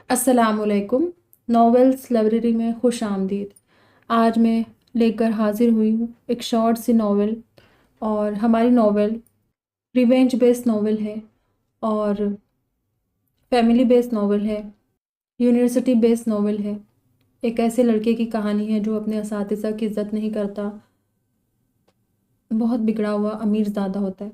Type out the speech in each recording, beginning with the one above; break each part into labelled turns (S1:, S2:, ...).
S1: السلام علیکم۔ Novels library میں خوش آمدید۔ آج میں لے کر حاضر ہوئی ہوں ایک شارٹ سی ناول، اور ہماری ناول ریونج بیس ناول ہے، اور فیملی بیس ناول ہے، یونیورسٹی بیس ناول ہے۔ ایک ایسے لڑکے کی کہانی ہے جو اپنے اساتذہ کی عزت نہیں کرتا، بہت بگڑا ہوا امیر زادہ ہوتا ہے۔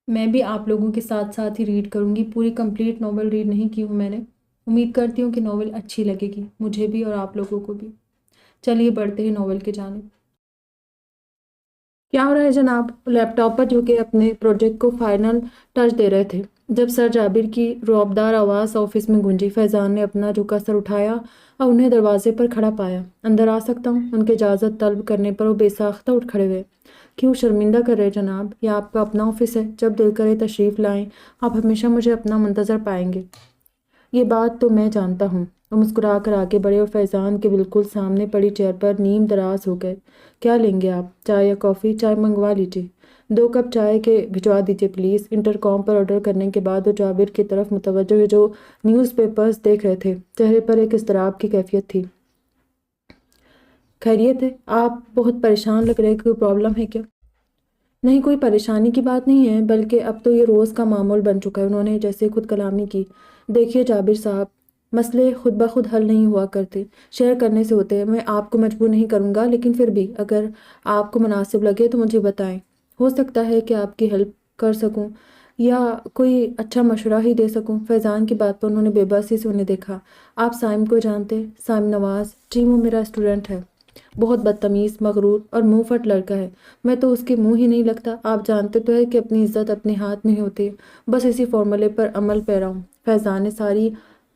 S1: میں بھی آپ لوگوں کے ساتھ ساتھ ہی ریڈ کروں گی، پوری کمپلیٹ ناول ریڈ نہیں کی ہوں میں نے۔ امید کرتی ہوں کہ ناول اچھی لگے گی، مجھے بھی اور آپ لوگوں کو بھی۔ چلیے بڑھتے ہیں ناول کی جانب۔ کیا ہو رہا ہے جناب؟ لیپ ٹاپ پر جو کہ اپنے پروجیکٹ کو فائنل ٹچ دے رہے تھے جب سر جابر کی رعبدار آواز آفس میں گونجی۔ فیضان نے اپنا جھکا سر اٹھایا اور انہیں دروازے پر کھڑا پایا۔ اندر آ سکتا ہوں؟ ان کے اجازت طلب کرنے پر وہ بے ساختہ اٹھ کھڑے ہوئے۔ کیوں شرمندہ کر رہے جناب؟ یہ آپ کا اپنا آفس ہے، جب دل کرے تشریف لائیں، آپ ہمیشہ مجھے اپنا منتظر پائیں گے۔ یہ بات تو میں جانتا ہوں۔ وہ مسکرا کر آگے بڑھے اور فیضان کے بالکل سامنے پڑی چیئر پر نیم دراز ہو گئے۔ کیا لیں گے آپ؟ چائے یا کافی؟ چائے منگوا لیجیے۔ 2 کپ چائے کے بھجوا دیجیے پلیز۔ انٹرکام پر آرڈر کرنے کے بعد وہ جابر کی طرف متوجہ ہوئے جو نیوز پیپرز دیکھ رہے تھے۔ چہرے پر ایک اضطراب کی کیفیت تھی۔ خیریت ہے؟ آپ بہت پریشان لگ رہے، کوئی پرابلم ہے کیا؟ نہیں، کوئی پریشانی کی بات نہیں ہے، بلکہ اب تو یہ روز کا معمول بن چکا ہے۔ انہوں نے جیسے خود کلامی کی۔ دیکھیے جابر صاحب، مسئلے خود بخود حل نہیں ہوا کرتے، شیئر کرنے سے ہوتے ہیں۔ میں آپ کو مجبور نہیں کروں گا، لیکن پھر بھی اگر آپ کو مناسب لگے تو مجھے بتائیں۔ ہو سکتا ہے کہ آپ کی ہیلپ کر سکوں یا کوئی اچھا مشورہ ہی دے سکوں۔ فیضان کی بات پر انہوں نے بے بسی سے انہیں دیکھا۔ آپ سائم کو جانتے؟ سائم نواز؟ جی، وہ میرا اسٹوڈنٹ ہے۔ بہت بدتمیز، مغرور اور منہ پھٹ لڑکا ہے۔ میں تو اس کے منہ ہی نہیں لگتا۔ آپ جانتے تو ہے کہ اپنی عزت اپنے ہاتھ میں ہوتی ہے، بس اسی فارمولے پر عمل پیرا ہوں۔ فیضان نے ساری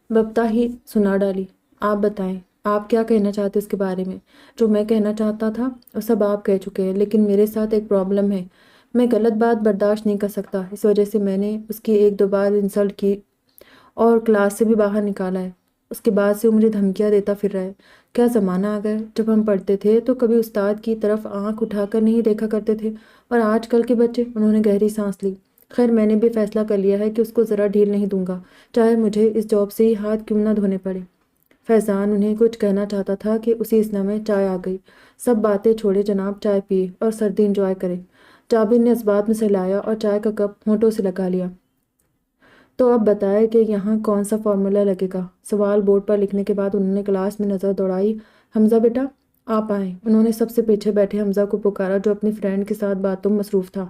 S1: ببتا ہی سنا ڈالی۔ آپ بتائیں، آپ کیا کہنا چاہتے اس کے بارے میں؟ جو میں کہنا چاہتا تھا وہ سب آپ کہہ چکے ہیں، لیکن میرے ساتھ ایک پرابلم ہے۔ میں غلط بات برداشت نہیں کر سکتا، اس وجہ سے میں نے اس کی 1-2 بار انسلٹ کی اور کلاس سے بھی باہر نکالا ہے۔ اس کے بعد سے وہ مجھے دھمکیاں دیتا پھر رہا ہے۔ کیا زمانہ آ گیا؟ جب ہم پڑھتے تھے تو کبھی استاد کی طرف آنکھ اٹھا کر نہیں دیکھا کرتے تھے، اور آج کل کے بچے؟ انہوں نے گہری سانس لی۔ خیر، میں نے بھی فیصلہ کر لیا ہے کہ اس کو ذرا ڈھیل نہیں دوں گا، چاہے مجھے اس جاب سے ہی ہاتھ کیوں نہ دھونے پڑے۔ فیضان انہیں کچھ کہنا چاہتا تھا کہ اسی اثنا میں چائے آ گئی۔ سب باتیں چھوڑے جناب، چائے پیے اور سردی انجوائے کرے۔ جابر نے اس بات میں سہلایا اور چائے کا کپ ہونٹوں سے لگا لیا۔ تو اب بتائے کہ یہاں کون سا فارمولہ لگے گا؟ سوال بورڈ پر لکھنے کے بعد انہوں نے کلاس میں نظر دوڑائی۔ حمزہ بیٹا، آپ آئیں۔ انہوں نے سب سے پیچھے بیٹھے حمزہ کو پکارا جو اپنی فرینڈ کے ساتھ باتوں میں مصروف تھا۔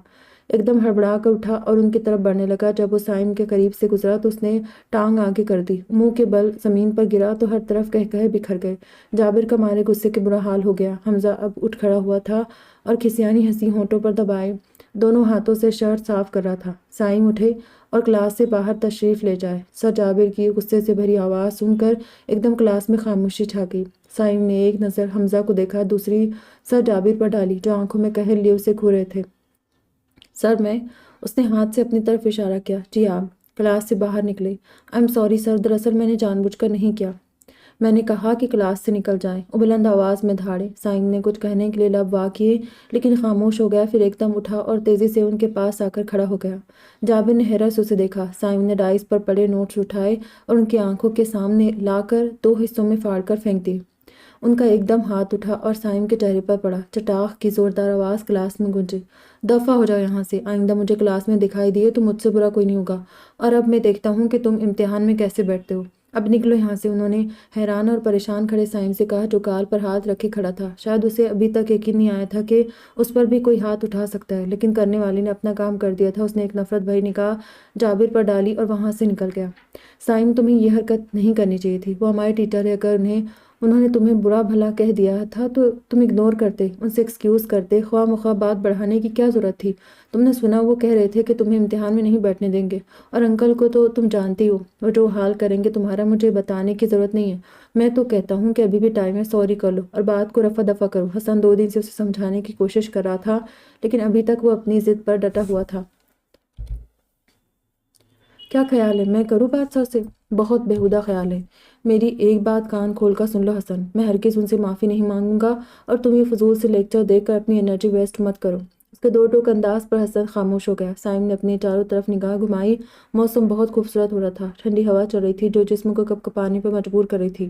S1: ایک دم ہڑبڑا کر اٹھا اور ان کی طرف بڑھنے لگا۔ جب وہ سائم کے قریب سے گزرا تو اس نے ٹانگ آگے کر دی۔ منہ کے بل زمین پر گرا تو ہر طرف قہقہے بکھر گئے۔ جابر کا مارے غصے کے برا حال ہو گیا۔ حمزہ اب اٹھ کھڑا ہوا تھا اور کھسیانی ہنسی ہونٹوں پر دبائے دونوں ہاتھوں سے شرٹ صاف کر رہا تھا۔ سائم اٹھے اور کلاس سے باہر تشریف لے جائے۔ سر جابر کی غصے سے بھری آواز سن کر ایک دم کلاس میں خاموشی چھا گئی۔ سائم نے ایک نظر حمزہ کو دیکھا، دوسری سر جابر پر ڈالی جو آنکھوں میں قہر لیے اسے گھورے تھے۔ سر میں، اس نے ہاتھ سے اپنی طرف اشارہ کیا۔ جی آپ کلاس سے باہر نکلے۔ آئی ایم سوری سر، دراصل میں نے جان بوجھ کر نہیں کیا۔ میں نے کہا کہ کلاس سے نکل جائیں۔ وہ بلند آواز میں دھاڑے۔ سائم نے کچھ کہنے کے لیے لب وا کیے لیکن خاموش ہو گیا، پھر ایک دم اٹھا اور تیزی سے ان کے پاس آ کر کھڑا ہو گیا۔ جابر نے حیرت سے اسے دیکھا۔ سائم نے ڈائس پر پڑے نوٹس اٹھائے اور ان کی آنکھوں کے سامنے لا کر 2 حصوں میں پھاڑ کر پھینک دیے۔ ان کا ایک دم ہاتھ اٹھا اور سائم کے چہرے پر پڑا۔ چٹاخ کی زوردار آواز کلاس میں گونجی۔ دفعہ ہو جاؤ یہاں سے، آئندہ مجھے کلاس میں دکھائی دیے تو مجھ سے برا کوئی نہیں ہوگا، اور اب میں دیکھتا ہوں کہ تم امتحان میں کیسے بیٹھتے ہو۔ اب نکلو یہاں سے۔ انہوں نے حیران اور پریشان کھڑے سائم سے کہا جو گال پر ہاتھ رکھے کھڑا تھا۔ شاید اسے ابھی تک یقین نہیں آیا تھا کہ اس پر بھی کوئی ہاتھ اٹھا سکتا ہے، لیکن کرنے والے نے اپنا کام کر دیا تھا۔ اس نے ایک نفرت بھری نگاہ جابر پر ڈالی اور وہاں سے نکل گیا۔ سائم، تمہیں یہ حرکت نہیں کرنی چاہیے تھی، وہ ہمارے ٹیچر ہے۔ اگر انہوں نے تمہیں برا بھلا کہہ دیا تھا تو تم اگنور کرتے، ان سے ایکسکیوز کرتے، خواہ مخواہ بات بڑھانے کی کیا ضرورت تھی؟ تم نے سنا وہ کہہ رہے تھے کہ تمہیں امتحان میں نہیں بیٹھنے دیں گے، اور انکل کو تو تم جانتی ہو، وہ جو حال کریں گے تمہارا مجھے بتانے کی ضرورت نہیں ہے۔ میں تو کہتا ہوں کہ ابھی بھی ٹائم ہے، سوری کر لو اور بات کو رفع دفع کرو۔ حسن 2 دن سے اسے سمجھانے کی کوشش کر رہا تھا لیکن ابھی تک وہ اپنی ضد پر ڈٹا ہوا تھا۔ کیا خیال ہے میں کروں بات سر سے؟ بہت بیہودہ خیال ہے۔ میری ایک بات کان کھول کر سن لو حسن، میں ہرگز ان سے معافی نہیں مانگوں گا، اور تم یہ فضول سے لیکچر دے کر اپنی انرجی ویسٹ مت کرو۔ اس کے دو ٹوک انداز پر حسن خاموش ہو گیا۔ سائم نے اپنی چاروں طرف نگاہ گھمائی۔ موسم بہت خوبصورت ہو رہا تھا، ٹھنڈی ہوا چل رہی تھی جو جسم کو کپ کپانے پر مجبور کر رہی تھی۔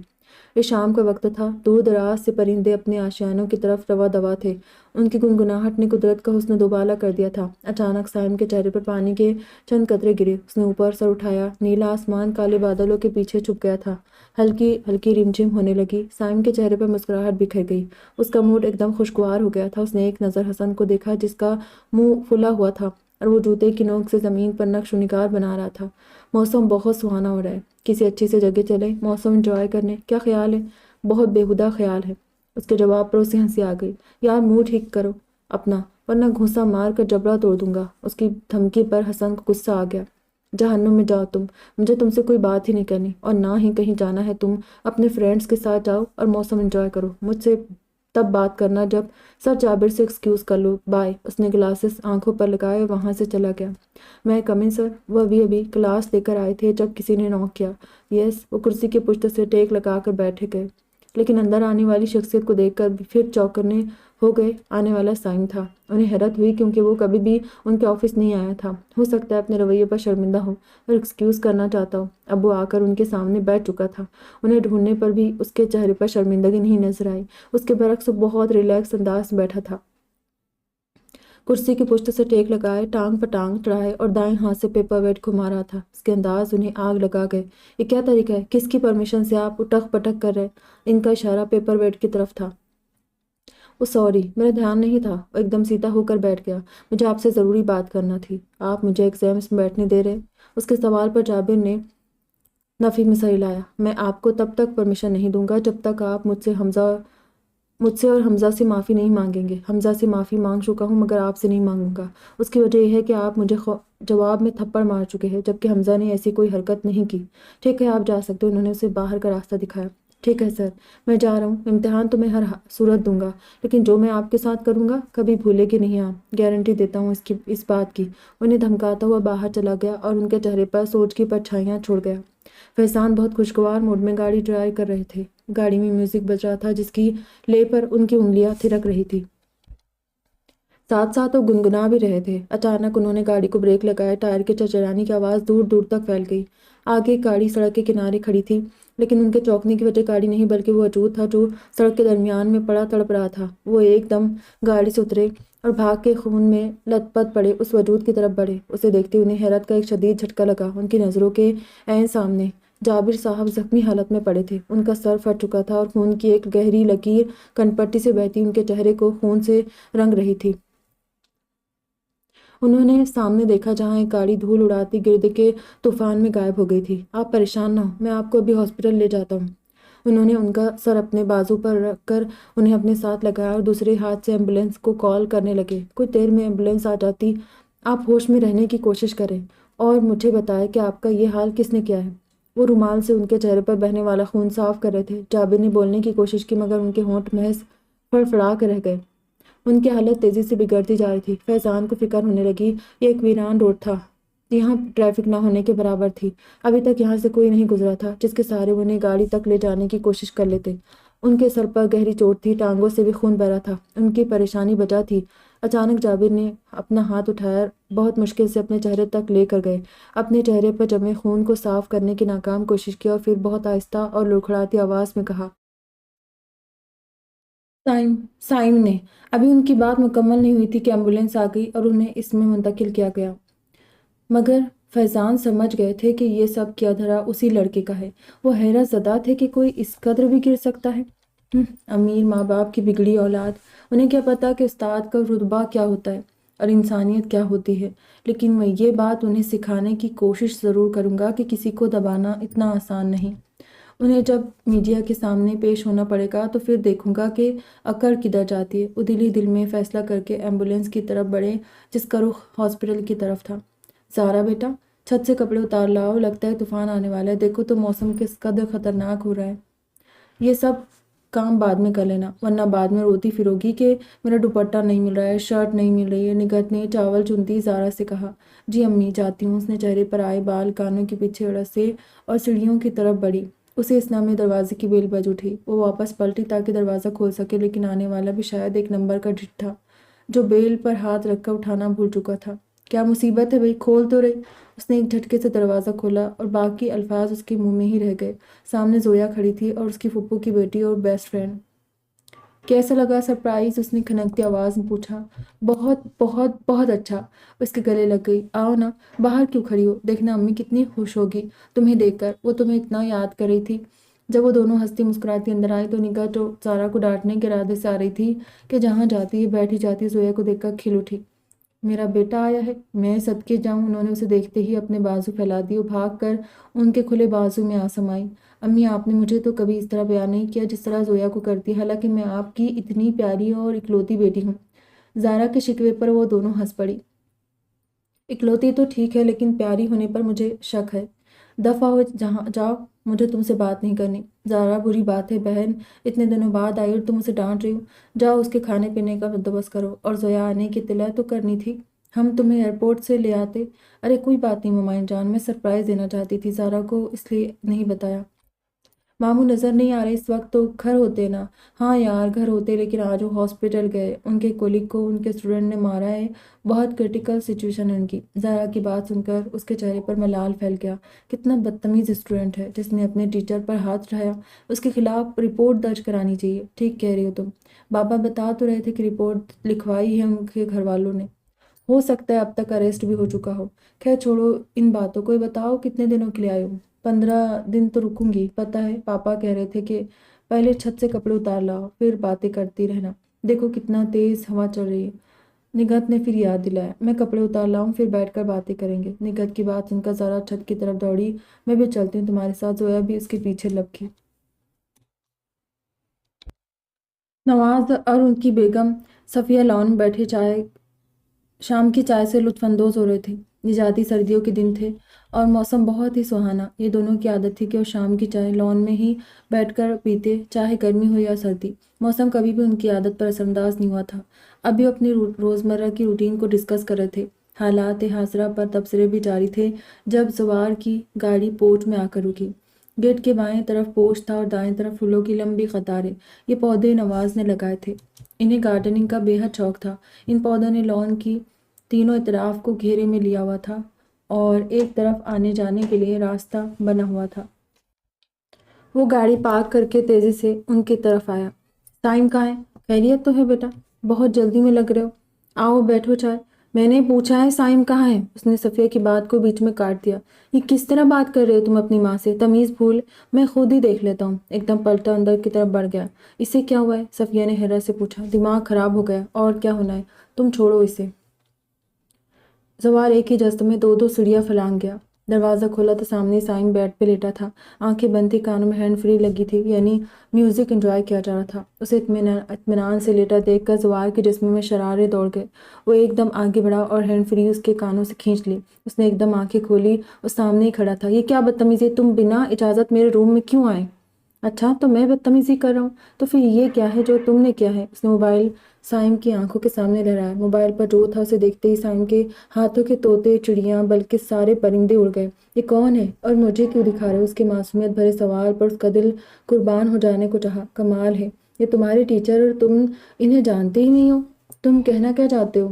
S1: یہ شام کا وقت تھا، دور دراز سے پرندے اپنے آشیانوں کی طرف رواں دواں تھے۔ ان کی گنگناہٹ نے قدرت کا حسن دوبالا کر دیا تھا۔ اچانک سائم کے چہرے پر پانی کے چند قطرے گرے۔ اس نے اوپر سر اٹھایا، نیلا آسمان کالے بادلوں کے پیچھے چھپ گیا تھا۔ ہلکی ہلکی رمجھم ہونے لگی۔ سائم کے چہرے پر مسکراہٹ بکھر گئی، اس کا موڈ ایک دم خوشگوار ہو گیا تھا۔ اس نے ایک نظر حسن کو دیکھا جس کا منہ پھلا ہوا تھا اور وہ جوتے کی نوک سے زمین پر نقش و نگار بنا رہا تھا۔ موسم بہت سہانا ہو رہا ہے، کسی اچھی سی جگہ چلے موسم انجوائے کرنے۔ کیا خیال ہے؟ بہت بیہودہ خیال ہے۔ اس کے جواب پر اسے ہنسی آ گئی۔ یار منہ ٹھیک کرو اپنا، ورنہ گھونسا مار کر جبڑا توڑ دوں گا۔ اس کی دھمکی پر حسن کو غصہ آ گیا۔ جہنم میں جاؤ تم، مجھے تم سے کوئی بات ہی نہیں کرنی اور نہ ہی کہیں جانا ہے۔ تم اپنے فرینڈز کے ساتھ جاؤ اور موسم انجوائے کرو، مجھ سے تب بات کرنا جب سر جابر سے ایکسکیوز کر لو، بائے۔ اس نے گلاسز آنکھوں پر لگائے اور وہاں سے چلا گیا۔ میں کم ان سر؟ وہ ابھی کلاس لے کر آئے تھے جب کسی نے نوک کیا۔ یس۔ وہ کرسی کے پشت سے ٹیک لگا کر بیٹھے گئے، لیکن اندر آنے والی شخصیت کو دیکھ کر پھر چوکنے ہو گئے۔ آنے والا سائم تھا۔ انہیں حیرت ہوئی کیونکہ وہ کبھی بھی ان کے آفس نہیں آیا تھا۔ ہو سکتا ہے اپنے رویے پر شرمندہ ہو اور ایکسکیوز کرنا چاہتا ہو۔ اب وہ آ کر ان کے سامنے بیٹھ چکا تھا۔ انہیں ڈھونڈنے پر بھی اس کے چہرے پر شرمندگی نہیں نظر آئی۔ اس کے برعکس وہ بہت ریلیکس انداز میں بیٹھا تھا، کرسی کی پشت سے ٹیک لگائے، ٹانگ پر ٹانگ چڑھائے اور دائیں ہاتھ سے پیپر ویٹ گھما رہا تھا۔ اس کے انداز انہیں آگ لگا گئے۔ یہ کیا طریقہ ہے؟ کس کی پرمیشن سے آپ اٹک پٹک کر رہے؟ ان کا اشارہ پیپر ویٹ کی طرف تھا۔ وہ سوری، میرا دھیان نہیں تھا۔ وہ ایک دم سیدھا ہو کر بیٹھ گیا۔ مجھے آپ سے ضروری بات کرنا تھی۔ آپ مجھے ایگزامس میں بیٹھنے دے رہے؟ اس کے سوال پر جابر نے نفی میں سر ہلایا۔ میں آپ کو تب تک پرمیشن نہیں دوں گا جب تک آپ مجھ سے اور حمزہ سے معافی نہیں مانگیں گے۔ حمزہ سے معافی مانگ چکا ہوں مگر آپ سے نہیں مانگوں گا۔ اس کی وجہ یہ ہے کہ آپ مجھے جواب میں تھپڑ مار چکے ہیں جبکہ حمزہ نے ایسی کوئی حرکت نہیں کی۔ ٹھیک ہے آپ جا سکتے ہو۔ انہوں نے اسے باہر کا راستہ دکھایا۔ ٹھیک ہے سر، میں جا رہا ہوں۔ امتحان تو میں ہر صورت دوں گا، لیکن جو میں آپ کے ساتھ کروں گا کبھی بھولے گی نہیں آپ، گارنٹی دیتا ہوں اس بات کی۔ انہیں دھمکاتا ہوا باہر چلا گیا اور ان کے چہرے پر سوچ کی پرچھائیاں چھوڑ گیا۔ فیضان بہت خوشگوار موڈ میں گاڑی ڈرائیو کر رہے تھے۔ گاڑی میں میوزک بج رہا تھا جس کی لے پر ان کی انگلیاں تھرک رہی تھی، ساتھ ساتھ وہ گنگنا بھی رہے تھے۔ اچانک انہوں نے گاڑی کو بریک لگایا، ٹائر کے چرچرانے کی آواز دور دور تک پھیل گئی۔ آگے ایک گاڑی سڑک کے کنارے کھڑی تھی، لیکن ان کے چونکنے کی وجہ گاڑی نہیں بلکہ وہ وجود تھا جو سڑک کے درمیان میں پڑا تڑپ رہا تھا۔ وہ ایک دم گاڑی سے اترے اور بھاگ کے خون میں لت پت پڑے اس وجود کی طرف بڑھے۔ اسے دیکھتے انہیں حیرت کا ایک شدید جھٹکا لگا۔ ان کی نظروں کے عین سامنے جابر صاحب زخمی حالت میں پڑے تھے۔ ان کا سر پھٹ چکا تھا اور خون کی ایک گہری لکیر کنپٹی سے بہتی ان کے چہرے کو خون سے رنگ رہی تھی۔ انہوں نے سامنے دیکھا جہاں ایک گاڑی دھول اڑاتی گرد کے طوفان میں غائب ہو گئی تھی۔ آپ پریشان نہ ہو، میں آپ کو ابھی ہاسپٹل لے جاتا ہوں۔ انہوں نے ان کا سر اپنے بازو پر رکھ کر انہیں اپنے ساتھ لگایا اور دوسرے ہاتھ سے ایمبولینس کو کال کرنے لگے۔ کچھ دیر میں ایمبولینس آ جاتی۔ آپ ہوش میں رہنے کی کوشش کریں اور مجھے بتائیں کہ آپ کا یہ حال کس نے کیا ہے۔ وہ رومال سے ان کے چہرے پر بہنے والا خون صاف کر رہے تھے۔ جابر نے بولنے کی کوشش کی مگر ان کے ہونٹ محض فڑفڑا کر رہ گئے۔ ان کی حالت تیزی سے بگڑتی جا رہی تھی۔ فیضان کو فکر ہونے لگی، یہ ایک ویران روڈ تھا، یہاں ٹریفک نہ ہونے کے برابر تھی۔ ابھی تک یہاں سے کوئی نہیں گزرا تھا جس کے سہارے وہ انہیں گاڑی تک لے جانے کی کوشش کر لیتے۔ ان کے سر پر گہری چوٹ تھی، ٹانگوں سے بھی خون بہ رہا تھا۔ ان کی پریشانی بجا تھی۔ اچانک جابر نے اپنا ہاتھ اٹھایا، بہت مشکل سے اپنے چہرے تک لے کر گئے، اپنے چہرے پر جمے خون کو صاف کرنے کی ناکام کوشش کی اور پھر بہت آہستہ اور لڑکھڑاتی آواز میں کہا، سائم نے۔ ابھی ان کی بات مکمل نہیں ہوئی تھی کہ ایمبولینس آ گئی اور انہیں اس میں منتقل کیا گیا۔ مگر فیضان سمجھ گئے تھے کہ یہ سب کیا دھرا اسی لڑکے کا ہے۔ وہ حیرت زدہ تھے کہ کوئی اس قدر بھی گر سکتا ہے۔ امیر ماں باپ کی بگڑی اولاد، انہیں کیا پتا کہ استاد کا رتبہ کیا ہوتا ہے اور انسانیت کیا ہوتی ہے، لیکن میں یہ بات انہیں سکھانے کی کوشش ضرور کروں گا کہ کسی کو دبانا اتنا آسان نہیں۔ انہیں جب میڈیا کے سامنے پیش ہونا پڑے گا تو پھر دیکھوں گا کہ عقل کدھر جاتی ہے۔ وہ دل ہی دل میں فیصلہ کر کے ایمبولینس کی طرف بڑھے جس کا رخ ہاسپٹل کی طرف تھا۔ زارا بیٹا، چھت سے کپڑے اتار لاؤ، لگتا ہے طوفان آنے والا ہے، دیکھو تو موسم کس قدر خطرناک ہو رہا ہے۔ یہ سب کام بعد میں کر لینا، ورنہ بعد میں روتی پھروگی کہ میرا دوپٹہ نہیں مل رہا ہے، شرٹ نہیں مل رہی ہے۔ نگہت نے چاول چنتی زارا سے کہا۔ جی امی، جاتی ہوں۔ اس نے چہرے پر آئے بال کانوں کے پیچھے اڑسے اور سیڑھیوں کی طرف بڑھی۔ اسے اس میں دروازے کی بیل بج اٹھی۔ وہ واپس پلٹی تاکہ دروازہ کھول سکے، لیکن آنے والا بھی شاید ایک نمبر کا ڈھٹ تھا۔ جو بیل پر ہاتھ رکھ کر اٹھانا بھول چکا تھا۔ کیا مصیبت ہے بھائی، کھول تو رہی۔ اس نے ایک جھٹکے سے دروازہ کھولا اور باقی الفاظ اس کے منہ میں ہی رہ گئے۔ سامنے زویا کھڑی تھی اور اس کی پھپھو کی بیٹی اور بیسٹ فرینڈ۔ کیسا لگا سرپرائز؟ اس نے کھنکتی آواز میں پوچھا۔ بہت بہت بہت اچھا، اس کے گلے لگ گئی۔ آؤ نا، باہر کیوں کھڑی ہو؟ دیکھنا امی کتنی خوش ہوگی تمہیں دیکھ کر، وہ تمہیں اتنا یاد کر رہی تھی۔ جب وہ دونوں ہنستی مسکراتی اندر آئی تو نگہت جو سارا کو ڈانٹنے کے ارادے سے آ رہی تھی کہ جہاں جاتی ہے بیٹھ ہی جاتی، زویا کو دیکھ کر کھل اٹھی۔ میرا بیٹا آیا ہے، میں صدقے جاؤں۔ انہوں نے اسے دیکھتے ہی اپنے بازو پھیلا دیے اور بھاگ کر ان کے کھلے بازو میں آ سمائی۔ امی، آپ نے مجھے تو کبھی اس طرح پیار نہیں کیا جس طرح زویا کو کرتی، حالانکہ میں آپ کی اتنی پیاری اور اکلوتی بیٹی ہوں۔ زارا کے شکوے پر وہ دونوں ہنس پڑی۔ اکلوتی تو ٹھیک ہے، لیکن پیاری ہونے پر مجھے شک ہے۔ دفعہ ہو جہاں جاؤ، مجھے تم سے بات نہیں کرنی۔ زارا، بری بات ہے، بہن اتنے دنوں بعد آئی اور تم اسے ڈانٹ رہی ہو۔ جاؤ اس کے کھانے پینے کا بندوبست کرو۔ اور زویا آنے کی اطلاع تو کرنی تھی، ہم تمہیں ایئرپورٹ سے لے آتے۔ ارے کوئی بات نہیں ممائن جان، میں سرپرائز دینا چاہتی تھی، زارا کو اس لیے نہیں بتایا۔ ماموں نظر نہیں آ رہے اس وقت، تو گھر ہوتے نا۔ ہاں یار گھر ہوتے، لیکن آج وہ ہاسپٹل گئے، ان کے کولیگ کو ان کے اسٹوڈنٹ نے مارا ہے، بہت کرٹیکل سچویشن ہے ان کی۔ زارا کی بات سن کر اس کے چہرے پر ملال پھیل گیا۔ کتنا بدتمیز اسٹوڈنٹ ہے جس نے اپنے ٹیچر پر ہاتھ اٹھایا، اس کے خلاف رپورٹ درج کرانی چاہیے۔ ٹھیک کہہ رہی ہو تم، بابا بتا تو رہے تھے کہ رپورٹ لکھوائی ہے ان کے گھر والوں نے، ہو سکتا ہے اب تک اریسٹ بھی ہو چکا ہو۔ خیر چھوڑو ان باتوں کو، یہ بتاؤ کتنے دنوں کے لیے آئے ہو؟ 15 دن تو رکوں گی، پتہ ہے پاپا کہہ رہے تھے کہ پہلے چھت سے کپڑے اتار لاؤ پھر باتیں کرتی رہنا۔ دیکھو کتنا تیز ہوا چل رہی ہے۔ نگہت نے پھر یاد دلایا، میں کپڑے اتار لاؤں پھر بیٹھ کر باتیں کریں گے۔ نگہت کی بات سن کر زارا چھت کی طرف دوڑی۔ میں بھی چلتی ہوں تمہارے ساتھ، زویا بھی اس کے پیچھے لپکی۔ نواز اور ان کی بیگم صفیہ لان میں بیٹھے شام کی چائے سے لطف اندوز ہو رہے تھے۔ نجاتی سردیوں کے دن تھے اور موسم بہت ہی سہانا۔ یہ دونوں کی عادت تھی کہ وہ شام کی چائے لان میں ہی بیٹھ کر پیتے، چاہے گرمی ہو یا سردی۔ موسم کبھی بھی ان کی عادت پر اثر انداز نہیں ہوا تھا۔ اب بھی اپنی روزمرہ کی روٹین کو ڈسکس کر رہے تھے۔ حالات حاضرہ پر تبصرے بھی جاری تھے جب زوار کی گاڑی پورچ میں آ کر رکی۔ گیٹ کے بائیں طرف پورچ تھا اور دائیں طرف پھولوں کی لمبی قطاریں۔ یہ پودے نواز نے لگائے تھے۔ انہیں گارڈننگ کا بے حد شوق تھا۔ ان پودوں نے لان کی تینوں اطراف کو گھیرے میں لیا ہوا تھا اور ایک طرف آنے جانے کے لیے راستہ بنا ہوا تھا۔ وہ گاڑی پارک کر کے تیزی سے ان کی طرف آیا۔ سائم کہاں ہے؟ خیریت تو ہے بیٹا؟ بہت جلدی میں لگ رہے ہو، آؤ بیٹھو چائے۔ میں نے پوچھا ہے سائم کہاں ہے؟ اس نے صفیہ کی بات کو بیچ میں کاٹ دیا۔ یہ کس طرح بات کر رہے ہو تم اپنی ماں سے؟ تمیز بھول، میں خود ہی دیکھ لیتا ہوں۔ ایک دم پلٹا اندر کی طرف بڑھ گیا۔ اسے کیا ہوا ہے؟ صفیہ نے حیرت سے پوچھا۔ دماغ خراب ہو گیا، اور کیا ہونا ہے، تم چھوڑو اسے۔ زوار ایک ہی جست میں 2 سیڑھیاں پھلانگ گیا۔ دروازہ کھولا تو سامنے سائم بیڈ پہ لیٹا تھا، آنکھیں بند تھی، کانوں میں ہینڈ فری لگی تھی، یعنی میوزک انجوائے کیا جا رہا تھا۔ اسے اطمینان سے لیٹا دیکھ کر زوار کے جسم میں شرارے دوڑ گئے۔ وہ ایک دم آگے بڑھا اور ہینڈ فری اس کے کانوں سے کھینچ لی۔ اس نے ایک دم آنکھیں کھولی، وہ سامنے ہی کھڑا تھا۔ یہ کیا بدتمیزی ہے، تم بنا اجازت میرے روم میں کیوں آئے؟ اچھا تو میں بدتمیزی کر رہا ہوں، تو پھر یہ کیا ہے جو تم نے کیا ہے؟ اس نے موبائل سائم کی آنکھوں کے سامنے لہرایا۔ موبائل پر جو تھا اسے دیکھتے ہی سائم کے ہاتھوں کے طوطے، چڑیاں، بلکہ سارے پرندے اڑ گئے۔ یہ کون ہے اور مجھے کیوں دکھا رہے ہو؟ اس کے معصومیت بھرے سوال پر اس کا دل قربان ہو جانے کو چاہا۔ کمال ہے، یہ تمہارے ٹیچر اور تم انہیں جانتے ہی نہیں ہو؟ تم کہنا کیا چاہتے ہو؟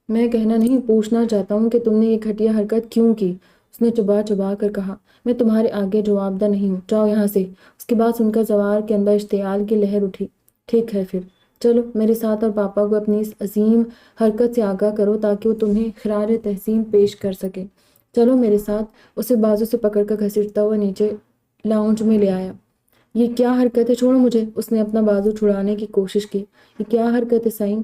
S1: میں کہنا نہیں، پوچھنا چاہتا ہوں کہ تم نے یہ گھٹیا حرکت کیوں کی؟ اس نے چبا چبا کر کہا۔ میں تمہارے آگے جواب دہ نہیں ہوں، جاؤ یہاں سے۔ اس کی بات سن کر زوار کے اندر اشتعال کی لہر اٹھی۔ ٹھیک ہے پھر چلو میرے ساتھ اور پاپا کو اپنی اس عظیم حرکت سے آگاہ کرو تاکہ وہ تمہیں خراج تحسین پیش کر سکے۔ چلو میرے ساتھ۔ اسے بازو سے پکڑ کر گھسیٹتا ہوا نیچے لاؤنج میں لے آیا۔ یہ کیا حرکت ہے، چھوڑو مجھے۔ اس نے اپنا بازو چھڑانے کی کوشش کی۔ یہ کیا حرکت ہے سائم؟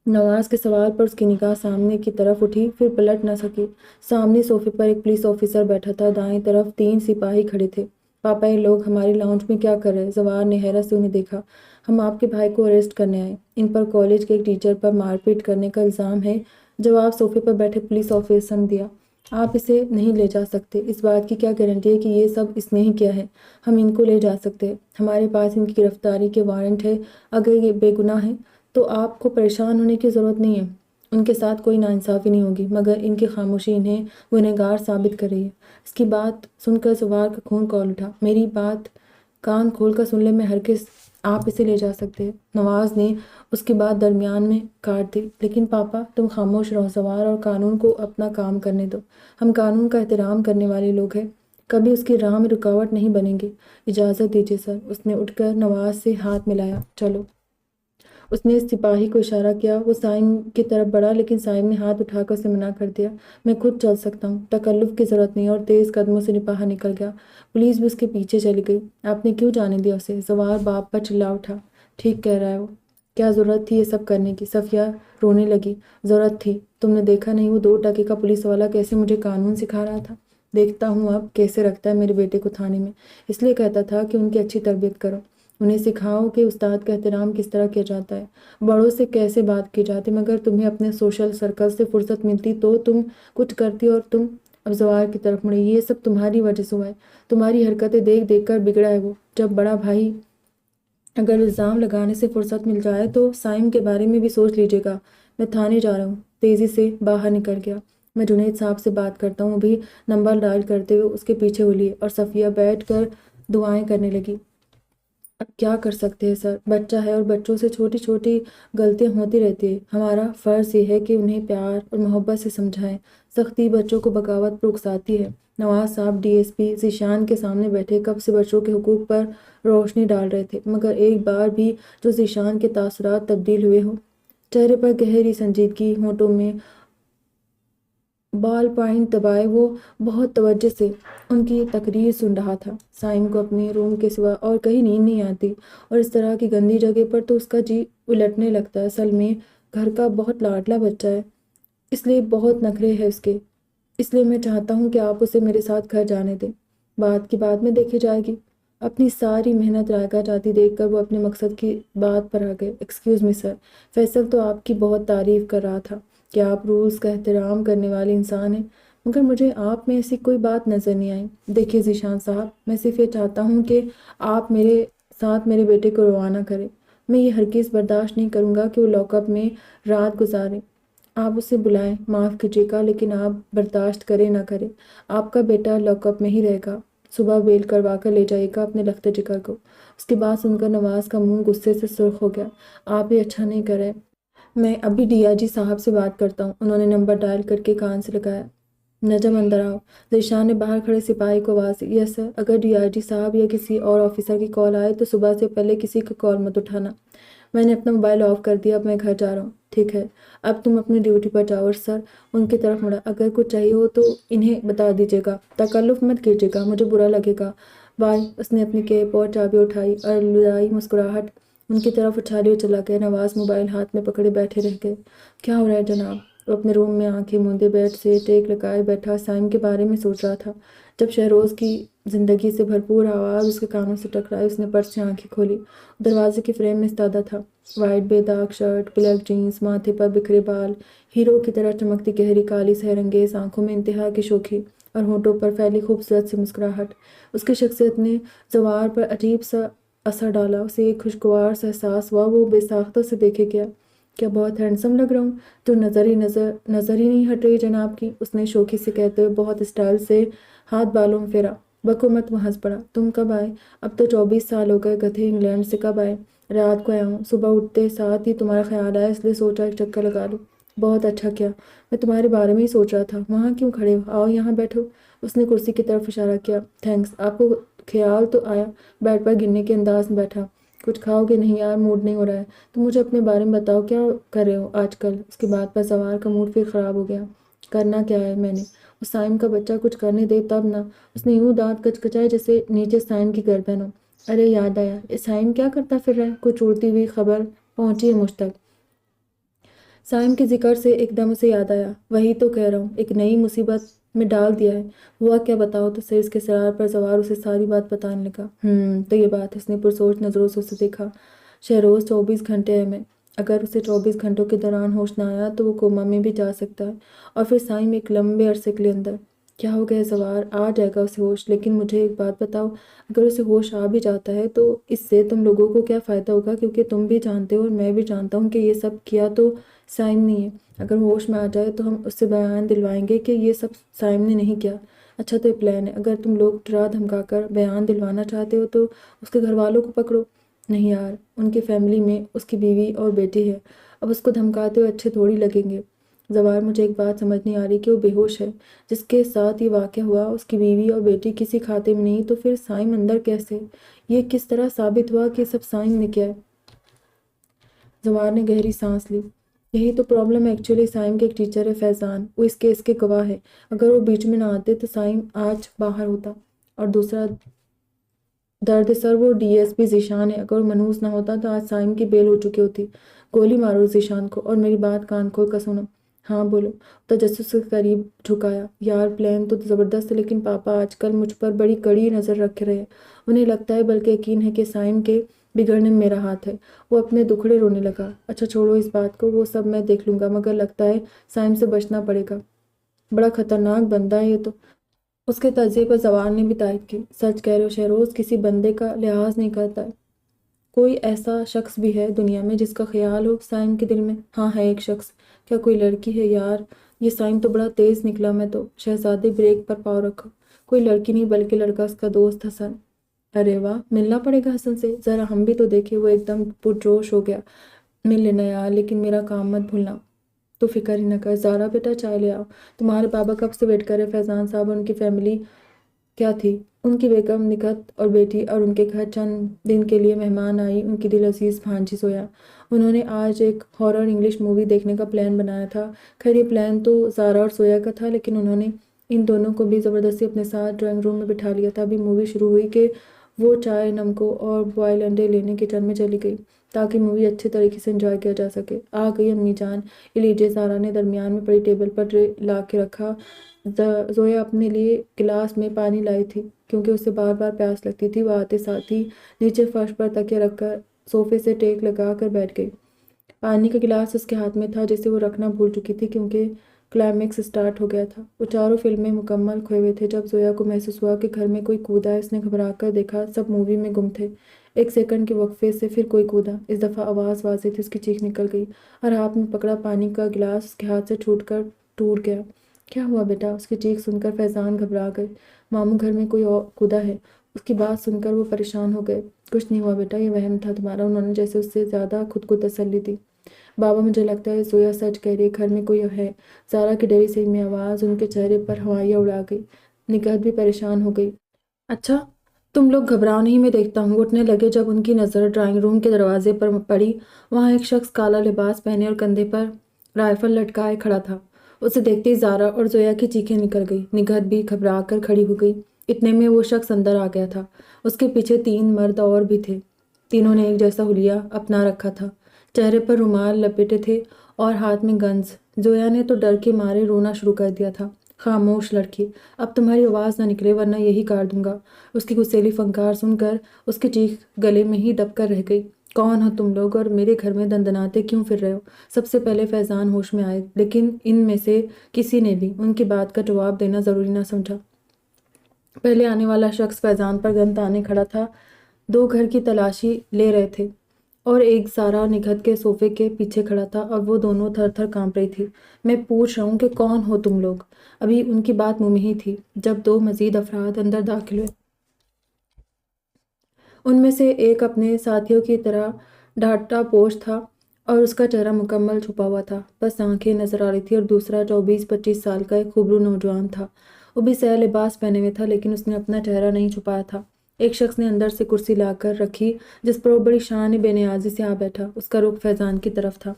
S1: نواز کے سوال پر اس کی نگاہ سامنے کی طرف اٹھی، پھر پلٹ نہ سکی۔ سامنے صوفے پر ایک پولیس آفیسر بیٹھا تھا، دائیں طرف 3 سپاہی کھڑے تھے۔ پاپا یہ لوگ ہماری لاؤنج میں کیا کر رہے؟ زوار نے حیرت سے انہیں دیکھا۔ ہم آپ کے بھائی کو اریسٹ کرنے آئے، ان پر کالج کے ایک ٹیچر پر مار پیٹ کرنے کا الزام ہے۔ جواب صوفے پر بیٹھے پولیس آفیسر نے دیا۔ آپ اسے نہیں لے جا سکتے، اس بات کی کیا گارنٹی ہے کہ یہ سب اس نے ہی کیا ہے؟ ہم ان کو لے جا سکتے ہیں، ہمارے پاس ان کی گرفتاری کے وارنٹ ہے۔ اگر یہ بے گناہ ہیں تو آپ کو پریشان ہونے کی ضرورت نہیں ہے، ان کے ساتھ کوئی ناانصافی نہیں ہوگی، مگر ان کی خاموشی انہیں گنہگار ثابت کر رہی ہے۔ اس کی بات سن کر زوار کا خون کھول اٹھا۔ میری بات کان کھول کر سن لے، میں ہرگز آپ اسے لے جا سکتے۔ نواز نے اس کی بات درمیان میں کاٹ دی۔ لیکن پاپا تم خاموش رہو، سوار اور قانون کو اپنا کام کرنے دو۔ ہم قانون کا احترام کرنے والے لوگ ہیں، کبھی اس کی راہ میں رکاوٹ نہیں بنیں گے۔ اجازت دیجیے سر۔ اس نے اٹھ کر نواز سے ہاتھ ملایا۔ چلو۔ اس نے سپاہی کو اشارہ کیا۔ وہ سائم کی طرف بڑھا لیکن سائم نے ہاتھ اٹھا کر اسے منع کر دیا۔ میں خود چل سکتا ہوں، تکلف کی ضرورت نہیں، اور تیز قدموں سے نپاہا نکل گیا۔ پولیس بھی اس کے پیچھے چلی گئی۔ آپ نے کیوں جانے دیا اسے؟ سوار باپ پر چلا اٹھا۔ ٹھیک کہہ رہا ہے وہ، کیا ضرورت تھی یہ سب کرنے کی؟ صفیہ رونے لگی۔ ضرورت تھی؟ تم نے دیکھا نہیں وہ 2 ٹکے کا پولیس والا کیسے مجھے قانون سکھا رہا تھا؟ دیکھتا ہوں اب کیسے رکھتا ہے میرے بیٹے کو تھانے میں۔ اس لیے کہتا تھا کہ ان کی اچھی تربیت کرو، انہیں سکھاؤ کہ استاد کا احترام کس طرح کیا جاتا ہے، بڑوں سے کیسے بات کی جاتی۔ مگر تمہیں اپنے سوشل سرکل سے فرصت ملتی تو تم کچھ کرتی، اور تم اب زوار کی طرف مڑی۔ یہ سب تمہاری وجہ سے ہوا ہے، تمہاری حرکتیں دیکھ دیکھ کر بگڑا ہے وہ۔ جب بڑا بھائی اگر الزام لگانے سے فرصت مل جائے تو سائم کے بارے میں بھی سوچ لیجیے گا۔ میں تھانے جا رہا ہوں۔ تیزی سے باہر نکل گیا۔ میں جنید صاحب سے بات کرتا ہوں۔ بھی نمبر ڈائل کرتے ہوئے اس کے پیچھے ہو لیے، اور صفیہ بیٹھ کر دعائیں کرنے لگی۔ اب کیا کر سکتے ہیں سر، بچہ ہے اور بچوں سے چھوٹی چھوٹی غلطیاں ہوتی رہتی ہیں۔ ہمارا فرض یہ ہے کہ انہیں پیار اور محبت سے سمجھائیں۔ سختی بچوں کو بغاوت پر اکساتی ہے۔ نواز صاحب ڈی ایس پی ذیشان کے سامنے بیٹھے کب سے بچوں کے حقوق پر روشنی ڈال رہے تھے، مگر ایک بار بھی جو ذیشان کے تاثرات تبدیل ہوئے ہوں۔ چہرے پر گہری سنجیدگی، ہونٹوں میں بال پوائنٹ دبائے وہ بہت توجہ سے ان کی تقریر سن رہا تھا۔ سائم کو اپنے روم کے سوا اور کہیں نیند نہیں آتی، اور اس طرح کی گندی جگہ پر تو اس کا جی الٹنے لگتا ہے۔ اصل میں گھر کا بہت لاڈلا بچہ ہے، اس لیے بہت نخرے ہیں اس کے۔ اس لیے میں چاہتا ہوں کہ آپ اسے میرے ساتھ گھر جانے دیں۔ بات کی بعد میں دیکھی جائے گی۔ اپنی ساری محنت رائگاں جاتی دیکھ کر وہ اپنے مقصد کی بات پر آ گئے۔ ایکسکیوز می سر، فیصل تو آپ کی بہت تعریف کر رہا تھا کہ آپ رولز کا احترام کرنے والے انسان ہیں، مگر مجھے آپ میں ایسی کوئی بات نظر نہیں آئی۔ دیکھیے ذیشان صاحب، میں صرف یہ چاہتا ہوں کہ آپ میرے ساتھ میرے بیٹے کو روانہ کریں۔ میں یہ ہرگز برداشت نہیں کروں گا کہ وہ لاک اپ میں رات گزارے۔ آپ اسے بلائیں، معاف کیجیے گا، لیکن آپ برداشت کریں نہ کریں، آپ کا بیٹا لاک اپ میں ہی رہے گا۔ صبح بیل کروا کر لے جائے گا اپنے لخت جگر کو۔ اس کی بات سن کر نواز کا منہ غصے سے سرخ ہو گیا۔ آپ یہ اچھا نہیں کر رہے۔ میں ابھی ڈی آئی جی صاحب سے بات کرتا ہوں۔ انہوں نے نمبر ڈائل کر کے کان سے لگایا۔ نجم اندر آؤ، ذیشان نے باہر کھڑے سپاہی کو آواز دی۔ یس سر، اگر ڈی آئی جی صاحب یا کسی اور آفیسر کی کال آئے تو صبح سے پہلے کسی کا کال مت اٹھانا۔ میں نے اپنا موبائل آف کر دیا، اب میں گھر جا رہا ہوں۔ ٹھیک ہے، اب تم اپنی ڈیوٹی پر جاؤ۔ اور سر ان کی طرف مڑا، اگر کچھ چاہیے ہو تو انہیں بتا دیجیے گا، تکلف مت کیجیے گا، مجھے برا لگے گا۔ بائے۔ اس نے اپنی کیپ اور چابی اٹھائی اور للائی مسکراہٹ ان کی طرف اچھالے ہوئے چلا گیا۔ نواز موبائل ہاتھ میں پکڑے بیٹھے رہ گئے۔ کیا ہو رہا ہے جناب؟ وہ اپنے روم میں آنکھیں موندے بیڈ سے ٹیک لگائے بیٹھا سائم کے بارے میں سوچ رہا تھا۔ جب شہروز کی زندگی سے بھرپور آواز اس کے کانوں سے ٹکرائی، اس نے پرس سے آنکھیں کھولی۔ دروازے کے فریم میں استادہ تھا، وائٹ بے داغ شرٹ، بلیک جینز، ماتھے پر بکھرے بال، ہیرو کی طرح چمکتی گہری کالی سحر انگیز آنکھوں میں انتہا کی شوخی، اور ہونٹوں پر پھیلی خوبصورت سی مسکراہٹ۔ اس کی شخصیت نے زوار پر عجیب سا اثر ڈالا۔ اسے ایک خوشگوار سا احساس ہوا، وہ بے ساختہ سے دیکھے گیا۔ کیا بہت ہینڈسم لگ رہا ہوں؟ تو نظر ہی نہیں ہٹ رہی جناب کی، اس نے شوخی سے کہتے ہوئے بہت اسٹائل سے ہاتھ بالوں میں پھیرا۔ بکو مت، وہ ہنس پڑا۔ تم کب آئے؟ اب تو 24 سال ہو گئے گدھے، انگلینڈ سے کب آئے؟ رات کو آیا ہوں، صبح اٹھتے ساتھ ہی تمہارا خیال آیا، اس لیے سوچا ایک چکر لگا لوں۔ بہت اچھا کیا، میں تمہارے بارے میں ہی سوچ رہا تھا۔ وہاں کیوں کھڑے ہو، آؤ یہاں بیٹھو۔ اس نے کرسی کی طرف اشارہ کیا۔ تھینکس، آپ کو خیال تو آیا۔ بیڈ پر گرنے کے انداز میں بیٹھا۔ کچھ کھاؤ گے؟ نہیں یار، موڈ نہیں ہو رہا ہے۔ تم مجھے اپنے بارے میں بتاؤ، کیا کر رہے ہو آج کل؟ اس کی بات پر زوار کا موڈ پھر خراب ہو گیا۔ کرنا کیا ہے میں نے؟ اس سائم کا بچہ کچھ کرنے دے تب نہ۔ اس نے یوں دانت کچکچائے جیسے نیچے سائم کی گردن ہو۔ ارے یاد آیا، یہ سائم کیا کرتا پھر رہا ہے؟ کچھ اڑتی ہوئی خبر پہنچی ہے مجھ تک۔ سائم کے ذکر سے ایک دم اسے یاد آیا۔ وہی تو کہہ رہا ہوں، ایک نئی مصیبت میں ڈال دیا ہے۔ ہوا کیا بتاؤ تو صحیح۔ اس کے سرار پر زوار اسے ساری بات بتانے لگا۔ تو یہ بات ہے۔ اس نے پرسوچ نظروں سے اسے دیکھا۔ شہروز 24 گھنٹے ہے میں، اگر اسے 24 گھنٹوں کے دوران ہوش نہ آیا تو وہ کوما میں بھی جا سکتا ہے، اور پھر سائم ایک لمبے عرصے کے لیے اندر۔ کیا ہو گیا زوار؟ آ جائے گا اسے ہوش، لیکن مجھے ایک بات بتاؤ، اگر اسے ہوش آ بھی جاتا ہے تو اس سے تم لوگوں کو کیا فائدہ ہوگا؟ کیونکہ تم بھی جانتے ہو اور میں بھی جانتا ہوں کہ یہ سب کیا تو سائم نہیں ہے۔ اگر ہوش میں آ جائے تو ہم اس سے بیان دلوائیں گے کہ یہ سب سائم نے نہیں کیا۔ اچھا تو یہ پلان ہے، اگر تم لوگ ڈرا دھمکا کر بیان دلوانا چاہتے ہو تو اس کے گھر والوں کو پکڑو۔ نہیں یار، ان کی فیملی میں اس کی بیوی اور بیٹی ہے، اب اس کو دھمکاتے ہوئے اچھے تھوڑی لگیں گے۔ زوار، مجھے ایک بات سمجھ نہیں آ رہی کہ وہ بے ہوش ہے جس کے ساتھ یہ واقعہ ہوا، اس کی بیوی اور بیٹی کسی کھاتے میں نہیں، تو پھر سائم اندر کیسے؟ یہ کس طرح ثابت ہوا کہ سب سائم نے کیا ہے؟ زوار نے گہری سانس لی۔ یہی تو پرابلم ہے، ایکچولی سائم کے ایک ٹیچر ہے فیضان، وہ اس کیس کے گواہ ہے۔ اگر وہ بیچ میں نہ آتے تو سائم آج باہر ہوتا۔ اور دوسرا درد سر، وہ ڈی ایس پی ذیشان ہے، اگر وہ منحوس نہ ہوتا تو آج سائم کی بیل ہو چکی ہوتی۔ گولی مارو ذیشان کو، اور میری بات کان کھول کر سنو۔ ہاں بولو۔ تجسس کے قریب جھکایا۔ یار پلان تو زبردست ہے، لیکن پاپا آج کل مجھ پر بڑی کڑی نظر رکھ رہے ہیں۔ انہیں لگتا ہے، بلکہ یقین ہے، کہ سائم کے بگڑنے میں میرا ہاتھ ہے۔ وہ اپنے دکھڑے رونے لگا۔ اچھا چھوڑو اس بات کو، وہ سب میں دیکھ لوں گا، مگر لگتا ہے سائم سے بچنا پڑے گا، بڑا خطرناک بندہ ہے یہ تو۔ اس کے تجزیے پر زوار نے بھی تائید کی۔ سچ کہہ رہے ہو شہروز، کسی بندے کا لحاظ نہیں کرتا ہے۔ کوئی ایسا شخص بھی ہے دنیا میں جس کا خیال ہو سائم کے دل میں؟ ہاں ہے ایک شخص۔ کیا کوئی لڑکی ہے؟ یار یہ سائم تو بڑا تیز نکلا، میں تو شہزادے بریک پر پاؤں رکھا۔ کوئی لڑکی نہیں بلکہ لڑکا، اس کا دوست حسن۔ ارے واہ، ملنا پڑے گا حسن سے، ذرا ہم بھی تو دیکھیں۔ وہ ایک دم پرجوش ہو گیا۔ مل لینا یار، لیکن میرا کام مت بھولنا۔ تو فکر ہی نہ کر۔ زارا بیٹا چائے لے آؤ، تمہارے بابا کب سے ویٹ کر رہے۔ فیضان صاحب اور ان کی فیملی کیا تھی؟ ان کی بیگم نکہت اور بیٹی، اور ان کے گھر چند دن کے لیے مہمان آئی ان کی دل عزیز بھانجی زویا۔ انہوں نے آج ایک ہارر انگلش مووی دیکھنے کا پلان بنایا تھا۔ خیر یہ پلان تو زارا اور زویا کا تھا، لیکن انہوں نے ان دونوں کو بھی زبردستی اپنے ساتھ ڈرائنگ روم میں بٹھا لیا تھا۔ ابھی مووی شروع ہوئی کہ وہ چائے، نمکو اور بوائل انڈے لینے کچن میں چلی گئی تاکہ مووی اچھے طریقے سے انجوائے کیا جا سکے۔ آ گئی امی جان، یہ لیجیے۔ زارا نے درمیان میں پڑی ٹیبل پر ٹرے لا کے رکھا۔ زویا اپنے لیے گلاس میں پانی لائی تھی کیونکہ اسے بار بار پیاس لگتی تھی۔ وہ آتے ساتھ ہی نیچے فرش پر تکیہ رکھ کر صوفے سے ٹیک لگا کر بیٹھ گئی۔ پانی کا گلاس اس کے ہاتھ میں تھا جسے وہ رکھنا بھول چکی تھی کیونکہ کلائمیکس سٹارٹ ہو گیا تھا۔ وہ چاروں فلمیں مکمل کھوئے ہوئے تھے۔ جب زویا کو محسوس ہوا کہ گھر میں کوئی کودا ہے، اس نے گھبرا کر دیکھا، سب مووی میں گم تھے۔ ایک سیکنڈ کے وقفے سے پھر کوئی کودا۔ اس دفعہ آواز واضح تھی، اس کی چیخ نکل گئی اور ہاتھ میں پکڑا پانی کا گلاس اس کے ہاتھ سے چھوٹ کر ٹوٹ گیا۔ کیا ہوا بیٹا؟ اس کی چیخ سن کر فیضان گھبرا گئے۔ ماموں گھر میں کوئی اور کودا ہے۔ اس کی بات سن کر وہ پریشان ہو گئے۔ کچھ نہیں ہوا بیٹا، یہ وہم تھا تمہارا، انہوں نے جیسے اس سے زیادہ خود کو تسلی دی۔ بابا مجھے لگتا ہے زویا سچ کہہ رہی ہے، گھر میں کوئی ہے۔ زارا کی ڈری سے میں آواز ان کے چہرے پر ہوائیاں اڑا گئی۔ نکہت بھی پریشان ہو گئی۔ اچھا تم لوگ گھبراؤ نہیں، میں دیکھتا ہوں۔ وہ اٹھنے لگے۔ جب ان کی نظر ڈرائنگ روم کے دروازے پر پڑی، وہاں ایک شخص کالا لباس پہنے اور کندھے پر رائفل لٹکائے کھڑا تھا۔ اسے دیکھتے ہی زارا اور زویا کی چیخیں نکل گئی۔ نکہت بھی گھبرا کر کھڑی ہو گئی۔ اتنے میں وہ شخص اندر آ گیا تھا۔ اس کے پیچھے 3 مرد اور بھی تھے۔ تینوں نے ایک جیسا حلیہ اپنا رکھا تھا، چہرے پر رومال لپیٹے تھے اور ہاتھ میں گنز۔ زویا نے تو ڈر کے مارے رونا شروع کر دیا تھا۔ خاموش لڑکی، اب تمہاری آواز نہ نکلے ورنہ یہی کاٹ دوں گا۔ اس کی غصیلی فنکار سن کر اس کی چیخ گلے میں ہی دب کر رہ گئی۔ کون ہو تم لوگ اور میرے گھر میں دندناتے کیوں پھر رہے ہو؟ سب سے پہلے فیضان ہوش میں آئے، لیکن ان میں سے کسی نے بھی ان کی بات کا جواب دینا ضروری نہ سمجھا۔ پہلے آنے والا شخص فیضان پر گن تانے کھڑا تھا۔ 2 گھر کی تلاشی لے رہے تھے اور ایک زارا نکہت کے صوفے کے پیچھے کھڑا تھا اور وہ دونوں تھر تھر کانپ رہی تھی۔ میں پوچھ رہا ہوں کہ کون ہو تم لوگ؟ ابھی ان کی بات منہ میں ہی تھی جب 2 مزید افراد اندر داخل ہوئے۔ ان میں سے ایک اپنے ساتھیوں کی طرح ڈھاٹا پوش تھا اور اس کا چہرہ مکمل چھپا ہوا تھا، بس آنکھیں نظر آ رہی تھی، اور دوسرا 24-25 سال کا ایک خوبرو نوجوان تھا۔ وہ بھی سیاہ لباس پہنے ہوئے تھا، لیکن اس نے اپنا چہرہ نہیں چھپایا تھا۔ ایک شخص نے اندر سے کرسی لا کر رکھی جس پر وہ بڑی شان بے نیازی سے آ بیٹھا۔ اس کا رخ فیضان کی طرف تھا۔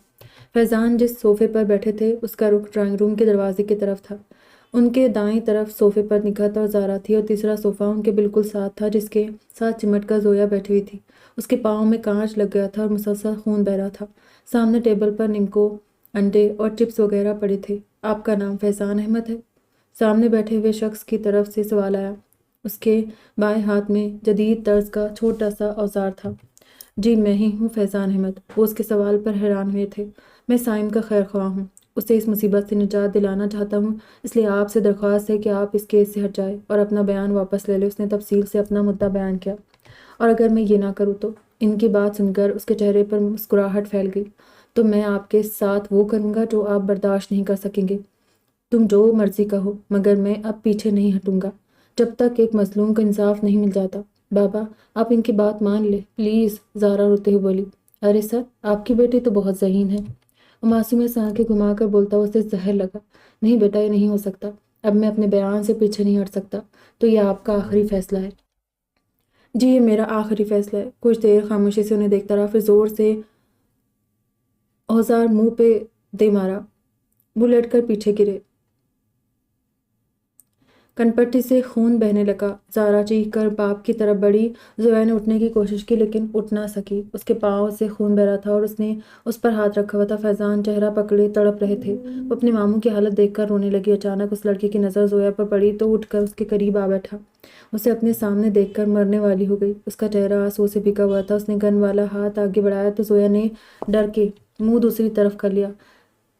S1: فیضان جس صوفے پر بیٹھے تھے اس کا رخ ڈرائنگ روم کے دروازے کی طرف تھا۔ ان کے دائیں طرف صوفے پر نکہت اور زارا تھی، اور تیسرا صوفہ ان کے بالکل ساتھ تھا جس کے ساتھ چمٹ کر زویا بیٹھی ہوئی تھی۔ اس کے پاؤں میں کانچ لگ گیا تھا اور مسلسل خون بہہ رہا تھا۔ سامنے ٹیبل پر نمکو، انڈے اور چپس وغیرہ پڑے تھے۔ آپ کا نام فیضان احمد ہے؟ سامنے بیٹھے ہوئے شخص کی طرف سے سوال آیا۔ اس کے بائیں ہاتھ میں جدید طرز کا چھوٹا سا اوزار تھا۔ جی میں ہی ہوں فیضان احمد۔ وہ اس کے سوال پر حیران ہوئے تھے۔ میں سائم کا خیر خواہ ہوں، اسے اس مصیبت سے نجات دلانا چاہتا ہوں، اس لیے آپ سے درخواست ہے کہ آپ اس کیس سے ہٹ جائیں اور اپنا بیان واپس لے لیں۔ اس نے تفصیل سے اپنا مدعا بیان کیا۔ اور اگر میں یہ نہ کروں تو؟ ان کی بات سن کر اس کے چہرے پر مسکراہٹ پھیل گئی۔ تو میں آپ کے ساتھ وہ کروں گا جو آپ برداشت نہیں کر سکیں گے۔ تم جو مرضی کہو مگر میں اب پیچھے نہیں ہٹوں گا جب تک ایک مظلوم کو انصاف نہیں مل جاتا۔ بابا آپ ان کی بات مان لے پلیز، زارا روتے ہوئے بولی۔ ارے سر، آپ کی بیٹی تو بہت ذہین ہے، معصومیت سے آنکھیں گھما کر بولتا ہوا اسے زہر لگا۔ نہیں بیٹا، یہ نہیں ہو سکتا، اب میں اپنے بیان سے پیچھے نہیں ہٹ سکتا، تو یہ آپ کا آخری فیصلہ ہے؟ جی یہ میرا آخری فیصلہ ہے۔ کچھ دیر خاموشی سے انہیں دیکھتا رہا، پھر زور سے اوزار منہ پہ دے مارا، وہ لٹ کر پیچھے گرے، کنپٹی سے خون بہنے لگا۔ زارا چیخ کر باپ کی طرف بڑھی۔ زویا نے اٹھنے کی کوشش کی لیکن اٹھ نہ سکی، اس کے پاؤں سے خون بہہ رہا تھا اور اس نے اس پر ہاتھ رکھا ہوا تھا۔ فیضان چہرہ پکڑے تڑپ رہے تھے، وہ اپنے ماموں کی حالت دیکھ کر رونے لگی۔ اچانک اس لڑکے کی نظر زویا پر پڑی تو اٹھ کر اس کے قریب آ بیٹھا، اسے اپنے سامنے دیکھ کر مرنے والی ہو گئی۔ اس کا چہرہ آنسوؤں سے بھیگا ہوا تھا۔ اس نے گن والا ہاتھ آگے بڑھایا تو زویا نے ڈر کے منہ دوسری طرف کر لیا۔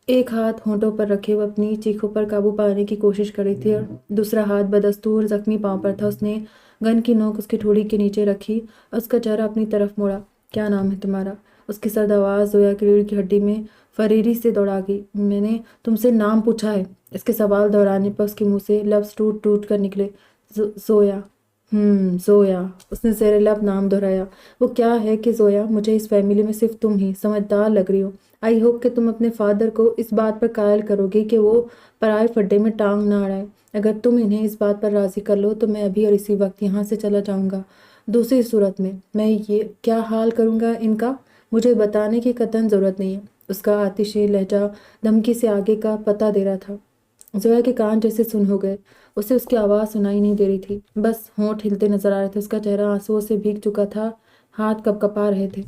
S1: ایک ہاتھ ہونٹوں پر رکھے وہ اپنی چیخوں پر قابو پانے کی کوشش کر رہی تھی اور دوسرا ہاتھ بدستور زخمی پاؤں پر تھا۔ اس نے گن کی نوک اس کی ٹھوڑی کے نیچے رکھی اور اس کا چہرہ اپنی طرف موڑا۔ کیا نام ہے تمہارا؟ اس کی سرد آواز زویا کی ریڑھ کی ہڈی میں فریری سے دوڑا گئی۔ میں نے تم سے نام پوچھا ہے۔ اس کے سوال دہرانے پر اس کے منہ سے لفظ ٹوٹ ٹوٹ کر نکلے۔ زویا۔ زویا، اس نے زیر لب نام دہرایا۔ وہ کیا ہے کہ زویا، مجھے اس فیملی میں صرف تم ہی سمجھدار لگ رہی ہو۔ آئی ہوپ کہ تم اپنے فادر کو اس بات پر قائل کرو گی کہ وہ پرائے فڈے میں ٹانگ نہ اڑائے۔ اگر تم انہیں اس بات پر راضی کر لو تو میں ابھی اور اسی وقت یہاں سے چلا جاؤں گا۔ دوسری صورت میں یہ کیا حال کروں گا ان کا، مجھے بتانے کی قطعاً ضرورت نہیں ہے۔ اس کا آتشی لہجہ دھمکی سے آگے کا پتہ دے رہا تھا۔ زویا کے کان جیسے سن ہو گئے، اسے اس کی آواز سنائی نہیں دے رہی تھی، بس ہونٹ ہلتے نظر آ رہے تھے۔ اس کا چہرہ آنسوؤں سے بھیگ چکا تھا، ہاتھ کپکپا رہے تھے۔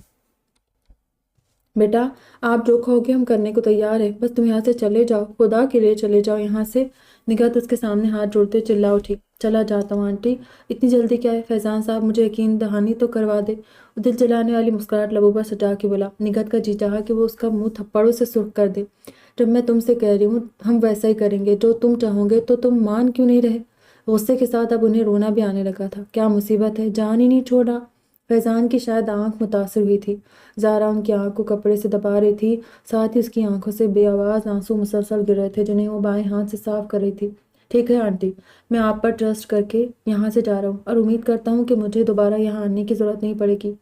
S1: بیٹا آپ جو کہو گے ہم کرنے کو تیار ہے، بس تم یہاں سے چلے جاؤ، خدا کے لیے چلے جاؤ یہاں سے۔ نگہت اس کے سامنے ہاتھ جوڑتے چلا اٹھی۔ چلا جاتا ہوں آنٹی، اتنی جلدی کیا ہے؟ فیضان صاحب مجھے یقین دہانی تو کروا دے۔ وہ دل جلانے والی مسکراہٹ لبوں پر سجا کے بولا۔ نگہت کا جی چاہا کہ وہ اس کا منہ تھپڑوں سے سرخ کر دے۔ جب میں تم سے کہہ رہی ہوں ہم ویسا ہی کریں گے جو تم چاہو گے تو تم مان کیوں نہیں رہے؟ غصے کے ساتھ اب انہیں رونا بھی آنے لگا تھا۔ کیا مصیبت ہے، جان ہی نہیں چھوڑا۔ فیضان کی شاید آنکھ متاثر ہوئی تھی، زارا ان کی آنکھ کو کپڑے سے دبا رہی تھی، ساتھ ہی اس کی آنکھوں سے بے آواز آنسو مسلسل گر رہے تھے جنہیں وہ بائیں ہاتھ سے صاف کر رہی تھی۔ ٹھیک ہے آنٹی، میں آپ پر ٹرسٹ کر کے یہاں سے جا رہا ہوں اور امید کرتا ہوں کہ مجھے دوبارہ یہاں آنے کی ضرورت نہیں پڑے گی۔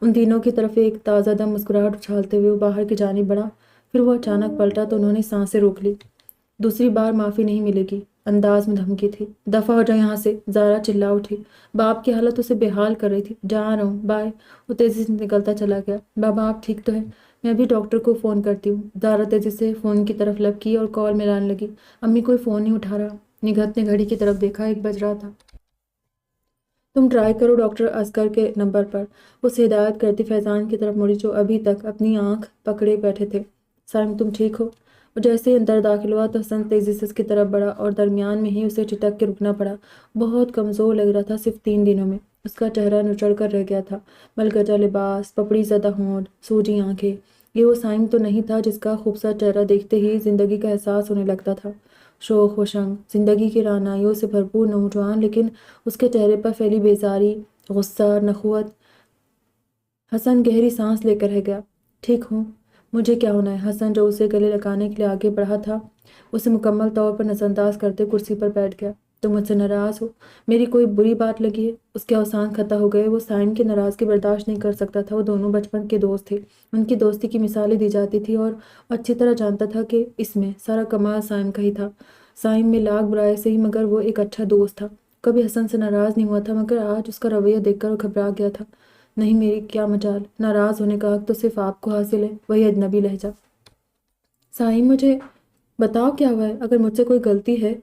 S1: ان تینوں کی طرف ایک تازہ دم مسکراہٹ اچھالتے ہوئے وہ باہر کی جانب بڑھا، پھر وہ اچانک پلٹا تو انہوں نے سانسیں روک لی۔ دوسری بار معافی نہیں ملے گی، انداز میں دھمکی تھی۔ دفع ہو جا یہاں سے، زارا چلا اٹھی۔ باپ کی حالت اسے بے حال کر رہی تھی۔ جا رہا ہوں، بائے۔ وہ تیزی سے نکلتا چلا گیا۔ بابا آپ ٹھیک تو ہے؟ میں ابھی ڈاکٹر کو فون کرتی ہوں۔ زارا تیزی سے فون کی طرف لب کی اور کال ملانے لگی۔ امی کوئی فون نہیں اٹھا رہا۔ نگہت نے گھڑی کی طرف دیکھا، 1 بج رہا تھا۔ تم ٹرائی کرو ڈاکٹر اصغر کے نمبر پر، اسے ہدایت کرتی فیضان کی طرف مڑی جو ابھی تک اپنی آنکھ پکڑے بیٹھے تھے۔ سائم تم ٹھیک ہو؟ وہ جیسے ہی اندر داخل ہوا تو حسن تیزی سے اس کی طرف بڑھا اور درمیان میں ہی اسے ٹھٹک کے رکنا پڑا۔ بہت کمزور لگ رہا تھا، صرف 3 دنوں میں اس کا چہرہ نچڑ کر رہ گیا تھا۔ ملگجا لباس، پپڑی زدہ ہونٹ، سوجی آنکھیں، یہ وہ سائم تو نہیں تھا جس کا خوبصورت چہرہ دیکھتے ہی زندگی کا احساس ہونے لگتا تھا۔ شوق و شنگ، زندگی کی رعنائیوں سے بھرپور نوجوان، لیکن اس کے چہرے پر پھیلی بیزاری، غصہ، نخوت۔ حسن گہری سانس لے کر رہ گیا۔ ٹھیک ہوں، مجھے کیا ہونا ہے؟ حسن جو اسے گلے لگانے کے لیے آگے بڑھا تھا اسے مکمل طور پر نظر انداز کرتے کرسی پر بیٹھ گیا۔ تم مجھ سے ناراض ہو؟ میری کوئی بری بات لگی ہے؟ اس کے اوسان خطا ہو گئے۔ وہ سائم کی ناراضگی برداشت نہیں کر سکتا تھا۔ وہ دونوں بچپن کے دوست تھے، ان کی دوستی کی مثالیں دی جاتی تھی اور وہ اچھی طرح جانتا تھا کہ اس میں سارا کمال سائم کا ہی تھا۔ سائم میں لاکھ برائے سے ہی مگر وہ ایک اچھا دوست تھا۔ کبھی حسن سے ناراض نہیں ہوا تھا مگر آج اس کا رویہ دیکھ کر وہ گھبرا گیا تھا۔ نہیں، میری کیا مجال، ناراض ہونے کا حق تو صرف آپ کو حاصل ہے۔ وہی اجنبی لہجہ۔ سائم مجھے بتاؤ کیا ہوا ہے؟ اگر مجھ سے کوئی غلطی ہے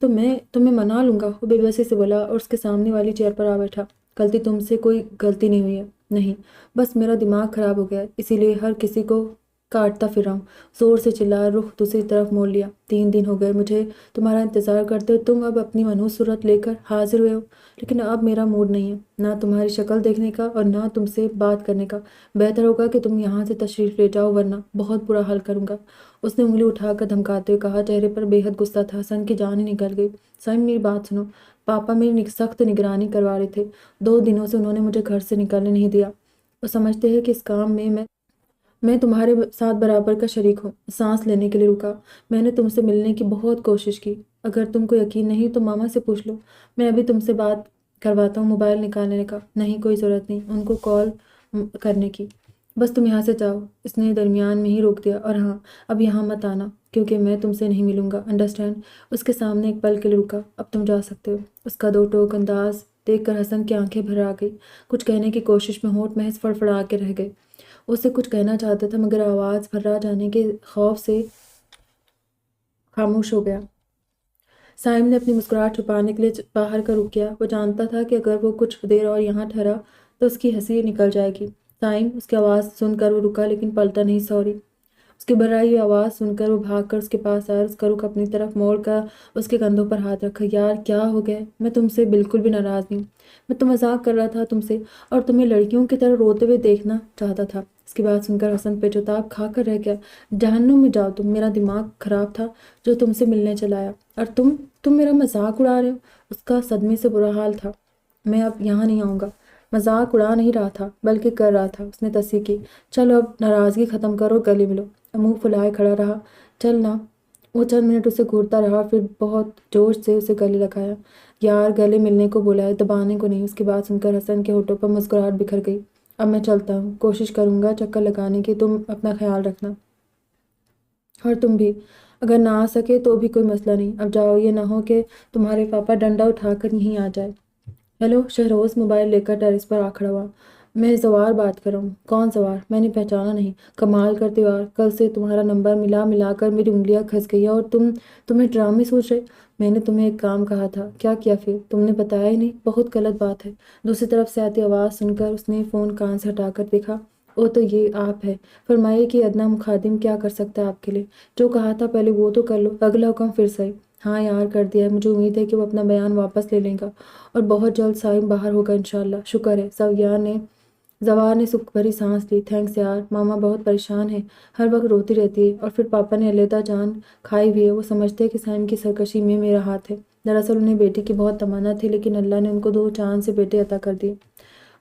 S1: تو میں تمہیں منا لوں گا، وہ بے بسی سے بولا اور اس کے سامنے والی چیئر پر آ بیٹھا۔ غلطی تم سے کوئی غلطی نہیں ہوئی ہے۔ نہیں، بس میرا دماغ خراب ہو گیا ہے، اسی لیے ہر کسی کو کاٹتا پھر رہا ہوں۔ زور سے چلا، رخ دوسری طرف موڑ لیا۔ 3 دن ہو گئے مجھے تمہارا انتظار کرتے، تم اب اپنی منحوس صورت لے کر حاضر ہوئے ہو، لیکن اب میرا موڈ نہیں ہے، نہ تمہاری شکل دیکھنے کا اور نہ تم سے بات کرنے کا۔ بہتر ہوگا کہ تم یہاں سے تشریف لے جاؤ ورنہ بہت برا حال کروں گا، اس نے انگلی اٹھا کر دھمکاتے ہوئے کہا۔ چہرے پر بے حد غصہ تھا۔ حسن کی جان ہی نکل گئی۔ سائم میری بات سنو، پاپا میری سخت نگرانی کروا رہے تھے۔ 2 دنوں سے انہوں نے مجھے گھر سے نکلنے نہیں دیا۔ وہ سمجھتے ہیں کہ اس کام میں میں تمہارے ساتھ برابر کا شریک ہوں۔ سانس لینے کے لیے رکا۔ میں نے تم سے ملنے کی بہت کوشش کی۔ اگر تم کو یقین نہیں تو ماما سے پوچھ لو، میں ابھی تم سے بات کرواتا ہوں۔ موبائل نکالنے کا نہیں، کوئی ضرورت نہیں ان کو کال کرنے کی، بس تم یہاں سے جاؤ۔ اس نے درمیان میں ہی روک دیا، اور ہاں، اب یہاں مت آنا کیونکہ میں تم سے نہیں ملوں گا، انڈرسٹینڈ؟ اس کے سامنے ایک پل کے لیے رکا۔ اب تم جا سکتے ہو۔ اس کا دو ٹوک انداز دیکھ کر حسن کی آنکھیں بھر آ گئی۔ کچھ کہنے کی کوشش میں ہونٹ محض فڑفڑا کے رہ گئے۔ اسے کچھ کہنا چاہتا تھا مگر آواز پھرا جانے کے خوف سے خاموش ہو گیا۔ سائم نے اپنی مسکراہٹ چھپانے کے لیے باہر کا رخ کیا۔ وہ جانتا تھا کہ اگر وہ کچھ دیر اور یہاں ٹھہرا تو اس کی ہنسی نکل جائے گی۔ سائم، اس کی آواز سن کر وہ رکا لیکن پلٹا نہیں۔ سوری۔ اس کی بھرائی ہوئی آواز سن کر وہ بھاگ کر اس کے پاس آیا، اس کا رخ اپنی طرف موڑ کر اس کے کندھوں پر ہاتھ رکھا۔ یار کیا ہو گیا؟ میں تم سے بالکل بھی ناراض نہیں، میں تو مذاق کر رہا تھا تم سے، اور تمہیں لڑکیوں کی طرح روتے ہوئے دیکھنا چاہتا تھا۔ اس کی بات سن کر حسن پیچوتاب کھا کر رہ گیا۔ جہنم میں جاؤ تم، میرا دماغ خراب تھا جو تم سے ملنے چلا آیا، اور تم میرا مذاق اڑا رہے ہو؟ اس کا صدمے سے برا حال تھا۔ میں اب یہاں نہیں آؤں گا۔ مذاق اڑا نہیں رہا تھا بلکہ کر رہا تھا، اس نے تصحیح کی۔ چلو اب ناراضگی ختم کرو، گلے ملو۔ منہ پھلائے کھڑا رہا۔ چل نا۔ وہ چند منٹ اسے گھورتا رہا، پھر بہت جوش سے اسے گلے لگایا۔ یار گلے ملنے کو بولا ہے، دبانے کو نہیں۔ اس کی بات سن کر حسن کے ہونٹوں پر مسکراہٹ بکھر گئی۔ اب میں چلتا ہوں، کوشش کروں گا چکر لگانے کی، تم اپنا خیال رکھنا، اور تم بھی۔ اگر نہ آ سکے تو بھی کوئی مسئلہ نہیں، اب جاؤ، یہ نہ ہو کہ تمہارے پاپا ڈنڈا اٹھا کر یہیں آ جائے۔ ہیلو، شہروز موبائل لے کر ٹیرس پر آ کھڑا ہوا۔ میں زوار بات کر رہا ہوں۔ کون زوار؟ میں نے پہچانا نہیں۔ کمال کرتے ہو یار، کل سے تمہارا نمبر ملا کر میری انگلیاں کھس گئی ہیں، اور تمہیں ڈرامے سوچ رہے؟ میں نے تمہیں ایک کام کہا تھا، کیا کیا پھر؟ تم نے بتایا ہی نہیں، بہت غلط بات ہے۔ دوسری طرف سے آتی آواز سن کر اس نے فون کان سے ہٹا کر دیکھا۔ او تو یہ آپ ہے؟ فرمائیے کہ ادنیٰ مخادم کیا کر سکتا ہے آپ کے لیے؟ جو کہا تھا پہلے وہ تو کر لو، اگلا حکم پھر صحیح۔ ہاں یار، کر دیا ہے۔ مجھے امید ہے کہ وہ اپنا بیان واپس لے لے گا اور بہت جلد سائم باہر ہوگا انشاءاللہ۔ شکر ہے۔ زوار نے سکھ بھری سانس لی۔ تھینکس یار، ماما بہت پریشان ہے، ہر وقت روتی رہتی ہے، اور پھر پاپا نے علیحدہ جان کھائی ہوئی ہے۔ وہ سمجھتے ہیں کہ سائم کی سرکشی میں میرا ہاتھ ہے۔ دراصل انہیں بیٹی کی بہت تمنا تھی، لیکن اللہ نے ان کو 2 چاند سے بیٹے عطا کر دیے۔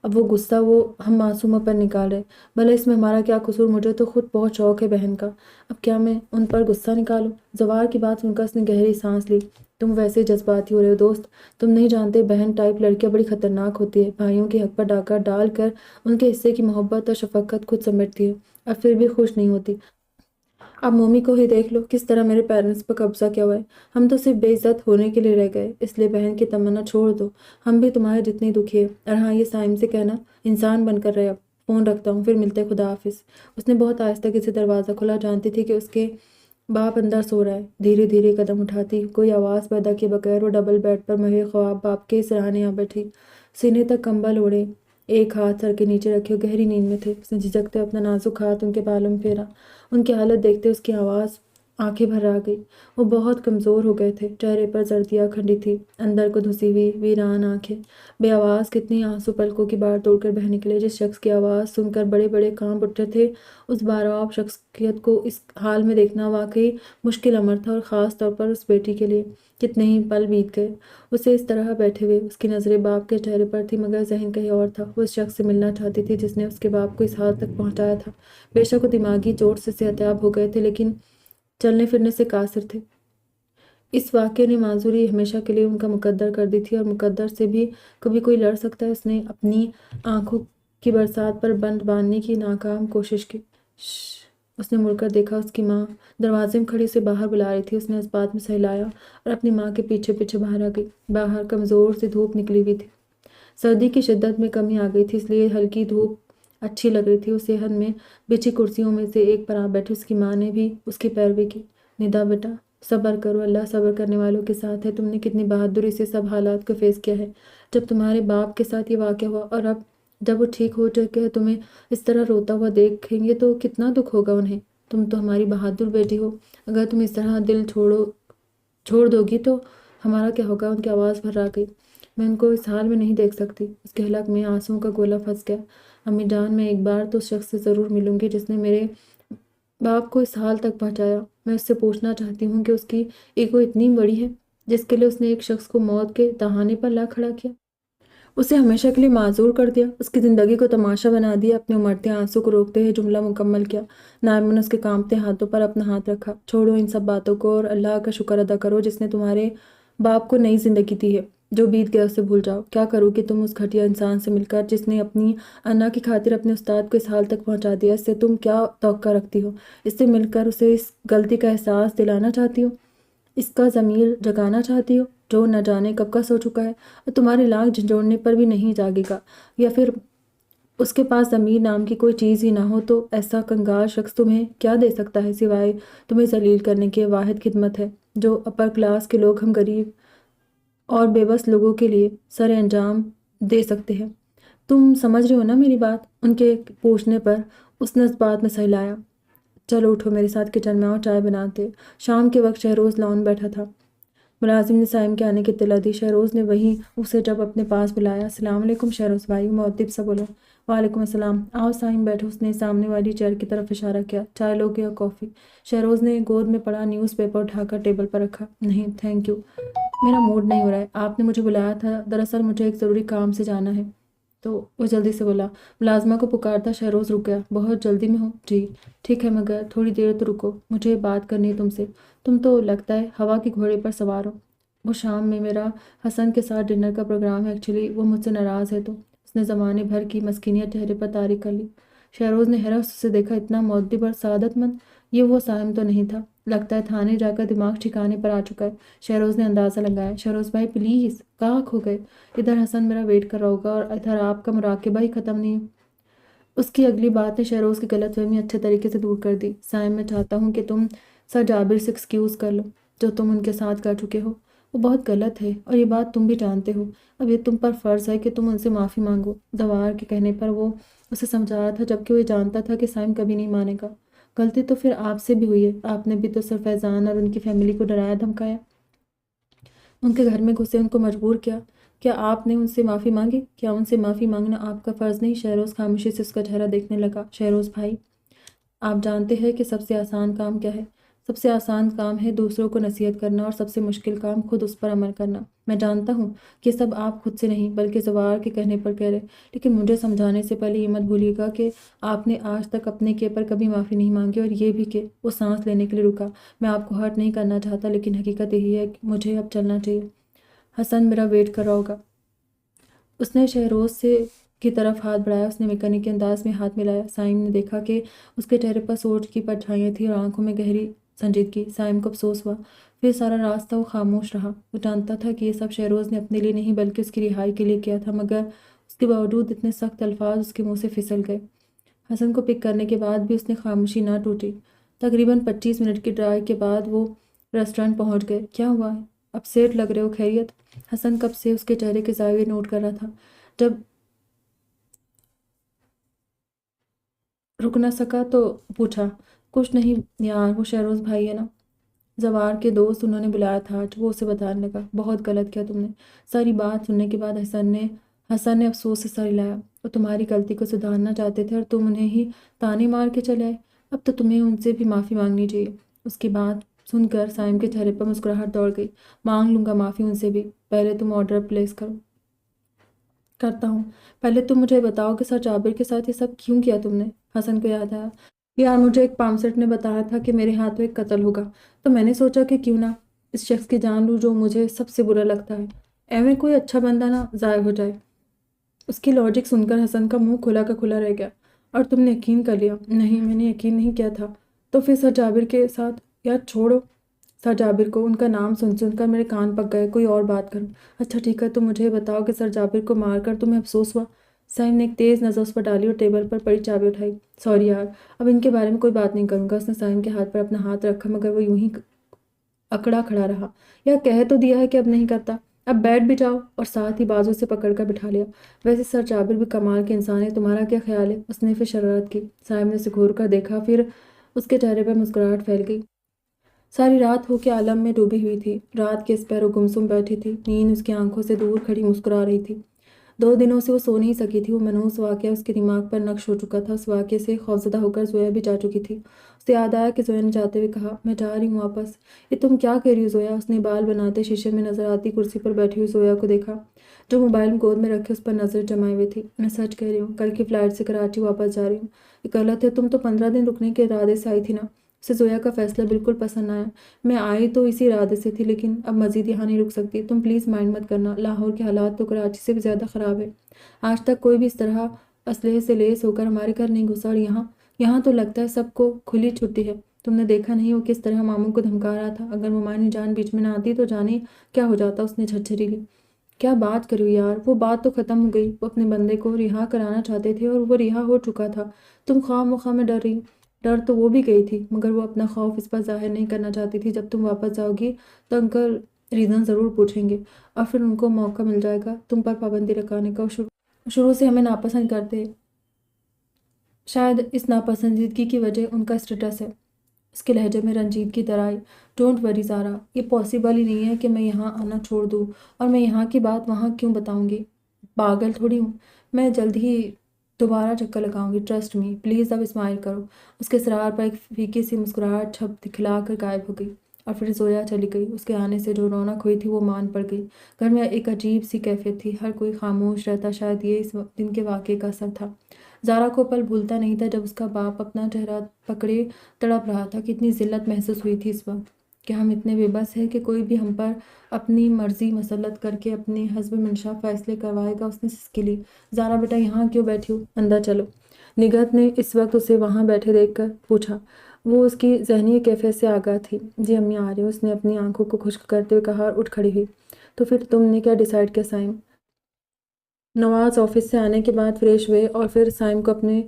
S1: اب وہ غصہ وہ ہم معصوموں پر نکال رہے۔ بھلا اس میں ہمارا کیا قصور؟ مجھے تو خود بہت شوق ہے بہن کا، اب کیا میں ان پر غصہ نکالوں؟ زوار کی بات سن کر اس نے گہری سانس لی۔ تم ویسے ہی جذباتی ہو رہے ہو دوست، تم نہیں جانتے بہن ٹائپ لڑکیاں بڑی خطرناک ہوتی ہے، بھائیوں کے حق پر ڈاکہ ڈال کر ان کے حصے کی محبت اور شفقت خود سمیٹتی ہے، اور پھر بھی خوش نہیں ہوتی۔ اب مومی کو ہی دیکھ لو، کس طرح میرے پیرنٹس پر قبضہ کیا ہوا ہے۔ ہم تو صرف بے عزت ہونے کے لیے رہ گئے، اس لیے بہن کی تمنا چھوڑ دو، ہم بھی تمہارے جتنی دکھی ہے۔ اور ہاں، یہ سائم سے کہنا انسان بن کر رہے۔ اب فون رکھتا ہوں، پھر ملتے، خدا حافظ۔ اس نے بہت آہستگی سے دروازہ کھولا، جانتی تھی کہ اس کے باپ اندر سو رہا ہے۔ دھیرے دھیرے قدم اٹھاتی، کوئی آواز پیدا کیے بغیر وہ ڈبل بیڈ پر محو خواب باپ کے سراہنے آ بیٹھی، سینے تک کمبل اوڑھے، ایک ہاتھ سر کے نیچے رکھے، گہری نیند میں تھے۔ اس نے جھجکتے اپنا نازک ہاتھ ان کے بالوں میں پھیرا۔ ان کی حالت دیکھتے اس کی آنکھیں بھر آ گئی۔ وہ بہت کمزور ہو گئے تھے، چہرے پر زردیاں کھنڈی تھی، اندر کو دھسی ہوئی ویران آنکھیں، بے آواز کتنی آنسو پلکوں کی باڑ توڑ کر بہہ نکلے۔ جس شخص کی آواز سن کر بڑے بڑے کانپ اٹھے تھے، اس بارآب شخصیت کو اس حال میں دیکھنا واقعی مشکل امر تھا، اور خاص طور پر اس بیٹی کے لیے۔ کتنے ہی پل بیت گئے اسے اس طرح بیٹھے ہوئے، اس کی نظریں باپ کے چہرے پر تھی مگر ذہن کہیں اور تھا۔ وہ اس شخص سے ملنا چاہتی تھی جس نے اس کے باپ کو اس حال تک پہنچایا تھا۔ بے شک وہ دماغی چوٹ سے صحت یاب ہو گئے تھے، لیکن چلنے پھرنے سے قاصر تھے۔ اس واقعے نے معذوری ہمیشہ کے لیے ان کا مقدر کر دی تھی، اور مقدر سے بھی کبھی کوئی لڑ سکتا ہے؟ اس نے اپنی آنکھوں کی برسات پر بند باندھنے کی ناکام کوشش کی۔ اس نے مڑ کر دیکھا، اس کی ماں دروازے میں کھڑی اسے باہر بلا رہی تھی۔ اس نے اس بات میں سہلایا اور اپنی ماں کے پیچھے پیچھے باہر آ گئی۔ باہر کمزور سی دھوپ نکلی ہوئی تھی، سردی کی شدت میں کمی آ گئی تھی، اس لیے ہلکی دھوپ اچھی لگ رہی تھی۔ وہ صحن میں بچھی کرسیوں میں سے ایک پر آ بیٹھی۔ اس کی ماں نے بھی اس کی پیروی کی۔ ندا بیٹا، صبر کرو، اللہ صبر کرنے والوں کے ساتھ ہے۔ تم نے کتنی بہادری سے سب حالات کو فیس کیا ہے۔ جب تمہارے باپ کے ساتھ یہ واقعہ ہوا، اور اب جب وہ ٹھیک ہو چکے تمہیں اس طرح روتا ہوا دیکھیں گے تو کتنا دکھ ہوگا انہیں۔ تم تو ہماری بہادر بیٹی ہو، اگر تم اس طرح دل چھوڑ دو گی تو ہمارا کیا ہوگا؟ ان کی آواز بھر آ گئی۔ میں ان کو اس حال میں نہیں دیکھ سکتی۔ اس کے حلق میں آنسوؤں کا گولا پھنس گیا۔ امی جان، میں ایک بار تو اس شخص سے ضرور ملوں گی جس نے میرے باپ کو اس حال تک پہنچایا۔ میں اس سے پوچھنا چاہتی ہوں کہ اس کی ایگو اتنی بڑی ہے جس کے لیے اس نے ایک شخص کو موت کے دہانے پر لا کھڑا کیا۔ اسے ہمیشہ کے لیے معذور کر دیا، اس کی زندگی کو تماشا بنا دیا۔ اپنے امڑتے آنسو کو روکتے ہوئے جملہ مکمل کیا۔ نائمہ نے اس کے کانپتے ہاتھوں پر اپنا ہاتھ رکھا۔ چھوڑو ان سب باتوں کو اور اللہ کا شکر ادا کرو جس نے تمہارے باپ کو نئی زندگی دی ہے۔ جو بیت گیا اسے بھول جاؤ۔ کیا کرو کہ تم اس گھٹیا انسان سے مل کر جس نے اپنی انا کی خاطر اپنے استاد کو اس حال تک پہنچا دیا، اس سے تم کیا توقع رکھتی ہو؟ اس سے مل کر اسے اس غلطی کا احساس دلانا چاہتی ہو؟ اس کا ضمیر جگانا چاہتی ہو جو نہ جانے کب کا سو چکا ہے اور تمہارے لاکھ جھنجھوڑنے پر بھی نہیں جاگے گا؟ یا پھر اس کے پاس ضمیر نام کی کوئی چیز ہی نہ ہو تو ایسا کنگال شخص تمہیں کیا دے سکتا ہے سوائے تمہیں ذلیل کرنے کی واحد خدمت ہے جو اپر کلاس کے لوگ ہم غریب اور بے بس لوگوں کے لیے سر انجام دے سکتے ہیں۔ تم سمجھ رہے ہو نا میری بات؟ ان کے پوچھنے پر اس نے اس بات میں سہلایا۔ چلو اٹھو میرے ساتھ کچن میں آؤ، چائے بناتے۔ شام کے وقت شہروز لان بیٹھا تھا۔ ملازم نے سائم کے آنے کی اطلاع دی۔ شہروز نے وہیں اسے جب اپنے پاس بلایا۔ السلام علیکم شہروز بھائی، مؤدب سا بولا۔ وعلیکم السلام، آؤ سائم بیٹھو۔ اس نے سامنے والی چیئر کی طرف اشارہ کیا۔ چائے لوگے یا کافی؟ شہروز نے گود میں پڑا نیوز پیپر اٹھا کر ٹیبل پر رکھا۔ نہیں تھینک یو، میرا موڈ نہیں ہو رہا ہے۔ آپ نے مجھے بلایا تھا، دراصل مجھے ایک ضروری کام سے جانا ہے۔ تو وہ جلدی سے بولا۔ ملازمہ کو پکارتا شہروز رک گیا۔ بہت جلدی میں ہوں؟ جی ٹھیک ہے مگر تھوڑی دیر تو رکو، مجھے بات کرنی ہے تم سے۔ تم تو لگتا ہے ہوا کے گھوڑے پر سوار ہو۔ وہ شام میں میرا حسن کے ساتھ ڈنر کا پروگرام ہے، ایکچولی وہ مجھ سے ناراض ہے۔ تو اس نے زمانے بھر کی مسکینیت چہرے پر طاری کر لی۔ شہروز نے حیرت سے دیکھا، اتنا مؤدب اور سعادت مند؟ یہ وہ سائم تو نہیں تھا، لگتا ہے تھانے جا کر دماغ ٹھکانے پر آ چکا ہے۔ شہروز نے اندازہ لگایا۔ شہروز بھائی پلیز، کہاں کھو گئے؟ ادھر حسن میرا ویٹ کر رہا ہوگا اور ادھر آپ کا مراقبہ ہی ختم نہیں۔ اس کی اگلی بات نے شہروز کی غلط فہمی اچھے طریقے سے دور کر دی۔ سائم میں چاہتا ہوں کہ تم سر جابر سے ایکسکیوز کر لو، جو تم ان کے ساتھ کر چکے ہو وہ بہت غلط ہے اور یہ بات تم بھی جانتے ہو۔ اب یہ تم پر فرض ہے کہ تم ان سے معافی مانگو۔ زوار کے کہنے پر وہ اسے سمجھا رہا تھا جبکہ وہ یہ جانتا تھا کہ سائم کبھی نہیں مانے گا۔ غلطی تو پھر آپ سے بھی ہوئی ہے، آپ نے بھی تو سر فیضان اور ان کی فیملی کو ڈرایا دھمکایا، ان کے گھر میں گھسے، ان کو مجبور کیا۔ کیا آپ نے ان سے معافی مانگی؟ کیا ان سے معافی مانگنا آپ کا فرض نہیں؟ شہروز خاموشی سے اس کا چہرہ دیکھنے لگا۔ شہروز بھائی، آپ جانتے ہیں کہ سب سے آسان کام کیا ہے؟ سب سے آسان کام ہے دوسروں کو نصیحت کرنا اور سب سے مشکل کام خود اس پر عمل کرنا۔ میں جانتا ہوں کہ سب آپ خود سے نہیں بلکہ زوار کے کہنے پر کہہ رہے، لیکن مجھے سمجھانے سے پہلے یہ مت بھولیے گا کہ آپ نے آج تک اپنے کے پر کبھی معافی نہیں مانگی، اور یہ بھی کہ وہ سانس لینے کے لیے رکا۔ میں آپ کو ہرٹ نہیں کرنا چاہتا لیکن حقیقت یہی ہے کہ مجھے اب چلنا چاہیے۔ حسن میرا ویٹ کر رہا ہوگا۔ اس نے شہروز سے کی طرف ہاتھ بڑھایا۔ اس نے مکینیکی انداز میں ہاتھ ملایا۔ سائم نے دیکھا کہ اس کے چہرے پر سوچ کی پرچھائیاں تھیں اور آنکھوں میں گہری سنجیدگی۔ سائم کو افسوس ہوا، پھر سارا راستہ وہ خاموش رہا۔ وہ جانتا تھا کہ یہ سب شہروز نے اپنے لیے نہیں بلکہ اس کی رہائی کے لیے کیا تھا، مگر اس کے باوجود اتنے سخت الفاظ اس کے منہ سے پھسل گئے۔ حسن کو پک کرنے کے بعد بھی اس نے خاموشی نہ ٹوٹی۔ تقریباً 25 منٹ کی ڈرائیو کے بعد وہ ریسٹورنٹ پہنچ گئے۔ کیا ہوا ہے؟ اب سیٹ لگ رہے ہو، خیریت؟ حسن کب سے اس کے چہرے کے زاویے نوٹ کر رہا تھا۔ جب رک نہ سکا تو پوچھا، کچھ نہیں یار، وہ شہروز بھائی ہے نا، زوار کے دوست، انہوں نے بلایا تھا آج۔ وہ اسے بتانے لگا۔ بہت غلط کیا تم نے۔ ساری بات سننے کے بعد حسن نے افسوس سے سر ہلایا۔ وہ تمہاری غلطی کو سدھارنا چاہتے تھے اور تم انہیں ہی تانے مار کے چلے آئے۔ اب تو تمہیں ان سے بھی معافی مانگنی چاہیے۔ اس کی بات سن کر سائم کے چہرے پر مسکراہٹ دوڑ گئی۔ مانگ لوں گا معافی ان سے بھی، پہلے تم آرڈر پلیس کرتا ہوں۔ پہلے تم مجھے بتاؤ کہ سر جابر کے ساتھ یہ سب کیوں کیا تم نے؟ حسن کو یاد آیا، یار مجھے ایک پامسٹ نے بتایا تھا کہ میرے ہاتھوں ایک قتل ہوگا، تو میں نے سوچا کہ کیوں نہ اس شخص کی جان لوں جو مجھے سب سے برا لگتا ہے، ایویں کوئی اچھا بندہ نہ ضائع ہو جائے۔ اس کی لاجک سن کر حسن کا منہ کھلا کا کھلا رہ گیا۔ اور تم نے یقین کر لیا؟ نہیں، میں نے یقین نہیں کیا تھا۔ تو پھر سر جابر کے ساتھ؟ یار چھوڑو سر جابر کو، ان کا نام سن کر میرے کان پک گئے۔ کوئی اور بات کرو۔ اچھا ٹھیک ہے، تم مجھے بتاؤ کہ سر جابر کو مار کر تمہیں افسوس ہوا؟ سائم نے ایک تیز نظر اس پر ڈالی اور ٹیبل پر پڑی چابی اٹھائی۔ سوری یار، اب ان کے بارے میں کوئی بات نہیں کروں گا۔ اس نے سائم کے ہاتھ پر اپنا ہاتھ رکھا مگر وہ یوں ہی اکڑا کھڑا رہا۔ یا کہہ تو دیا ہے کہ اب نہیں کرتا، اب بیٹھ بھی جاؤ، اور ساتھ ہی بازو سے پکڑ کر بٹھا لیا۔ ویسے سر جابر بھی کمال کے انسان ہے، تمہارا کیا خیال ہے؟ اس نے پھر شرارت کی۔ سائم نے اسے گھور کر دیکھا، پھر اس کے چہرے پر مسکراہٹ پھیل گئی۔ ساری رات ہو کے عالم میں ڈوبی ہوئی تھی، رات کے اس پہر وہ گمسم بیٹھی تھی، نیند اس کی آنکھوں سے دور کھڑی مسکرا رہی تھی۔ 2 دنوں سے وہ سو نہیں سکی تھی۔ وہ منحوس واقعہ اس کے دماغ پر نقش ہو چکا تھا۔ اس واقعے سے خوفزدہ ہو کر زویا بھی جا چکی تھی۔ اسے یاد آیا کہ زویا نے جاتے ہوئے کہا، میں جا رہی ہوں واپس۔ یہ تم کیا کہہ رہی ہو زویا؟ اس نے بال بناتے شیشے میں نظر آتی کرسی پر بیٹھی ہوئی زویا کو دیکھا جو موبائل گود میں رکھے اس پر نظر جمائے ہوئی تھی۔ میں سچ کہہ رہی ہوں، کل کی فلائٹ سے کراچی واپس جا رہی ہوں۔ یہ غلط ہے، تم تو 15 دن رکنے کے ارادے سے آئی تھی نا۔ اسے زویا کا فیصلہ بالکل پسند آیا۔ میں آئی تو اسی ارادے سے تھی، لیکن اب مزید یہاں نہیں رک سکتی۔ تم پلیز مائنڈ مت کرنا، لاہور کے حالات تو کراچی سے بھی زیادہ خراب ہے۔ آج تک کوئی بھی اس طرح اسلحے سے لیس ہو کر ہمارے گھر نہیں گھسا، اور یہاں تو لگتا ہے سب کو کھلی چھٹی ہے۔ تم نے دیکھا نہیں وہ کس طرح ماموں کو دھمکا رہا تھا؟ اگر ممانی جان بیچ میں نہ آتی تو جانے کیا ہو جاتا۔ اس نے جھرجھری لی۔ کیا بات کری یار، وہ بات تو ختم ہو گئی۔ وہ اپنے بندے کو رہا کرانا چاہتے تھے اور وہ رہا ہو چکا تھا۔ تم خواہ مخواہ میں ڈر رہی۔ ڈر تو وہ بھی گئی تھی، مگر وہ اپنا خوف اس پر ظاہر نہیں کرنا چاہتی تھی۔ جب تم واپس جاؤ گی تو انکل ریزن ضرور پوچھیں گے اور پھر ان کو موقع مل جائے گا تم پر پابندی لگانے کا۔ شروع سے ہمیں ناپسند کرتے ہیں، شاید اس ناپسندیدگی کی وجہ ان کا اسٹیٹس ہے۔ اس کے لہجے میں رنجیدگی در آئی۔ ڈونٹ وری زارا، یہ پاسبل ہی نہیں ہے کہ میں یہاں آنا چھوڑ دوں، اور میں یہاں کی بات وہاں کیوں بتاؤں گی؟ پاگل تھوڑی ہوں، میں جلد ہی دوبارہ چکر لگاؤں گی، ٹرسٹ می۔ پلیز اب اسمائل کرو۔ اس کے اسرار پر ایک پھیکی سی مسکراہٹ چھپ دکھلا کر غائب ہو گئی، اور پھر زویا چلی گئی۔ اس کے آنے سے جو رونق ہوئی تھی وہ مان پڑ گئی۔ گھر میں ایک عجیب سی کیفیت تھی، ہر کوئی خاموش رہتا۔ شاید یہ اس دن کے واقعے کا اثر تھا۔ زارا کو پل بھولتا نہیں تھا جب اس کا باپ اپنا چہرہ پکڑے تڑپ رہا تھا۔ کتنی ذلت محسوس ہوئی تھی اس وقت کہ ہم اتنے بے بس ہیں کہ کوئی بھی ہم پر اپنی مرضی مسلط کر کے اپنے حسب منشا فیصلے کروائے گا۔ اس نے سسکی لی۔ زارا بیٹا یہاں کیوں بیٹھی ہو؟ اندر چلو، نگہت نے اس وقت اسے وہاں بیٹھے دیکھ کر پوچھا۔ وہ اس کی ذہنی کیفیت سے آگاہ تھی۔ جی امی آ رہی ہوں، اس نے اپنی آنکھوں کو خشک کرتے ہوئے کہا اور اٹھ کھڑی ہوئی۔ تو پھر تم نے کیا ڈیسائیڈ کیا سائم؟ نواز آفس سے آنے کے بعد فریش ہوئے اور پھر سائم کو اپنے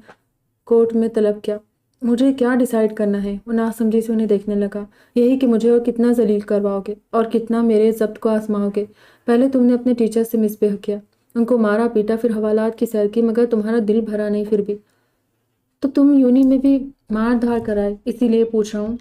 S1: کوٹ میں طلب کیا۔ مجھے کیا ڈیسائیڈ کرنا ہے؟ وہ ناسمجھی سے انہیں دیکھنے لگا۔ یہی کہ مجھے اور کتنا ذلیل کرواؤ گے اور کتنا میرے ضبط کو آزماؤ گے۔ پہلے تم نے اپنے ٹیچر سے مسبہیو کیا، ان کو مارا پیٹا، پھر حوالات کی سیر کی، مگر تمہارا دل بھرا نہیں پھر بھی۔ تو تم یونی میں بھی مار دھاڑ کرائے۔ اسی لیے پوچھ رہا ہوں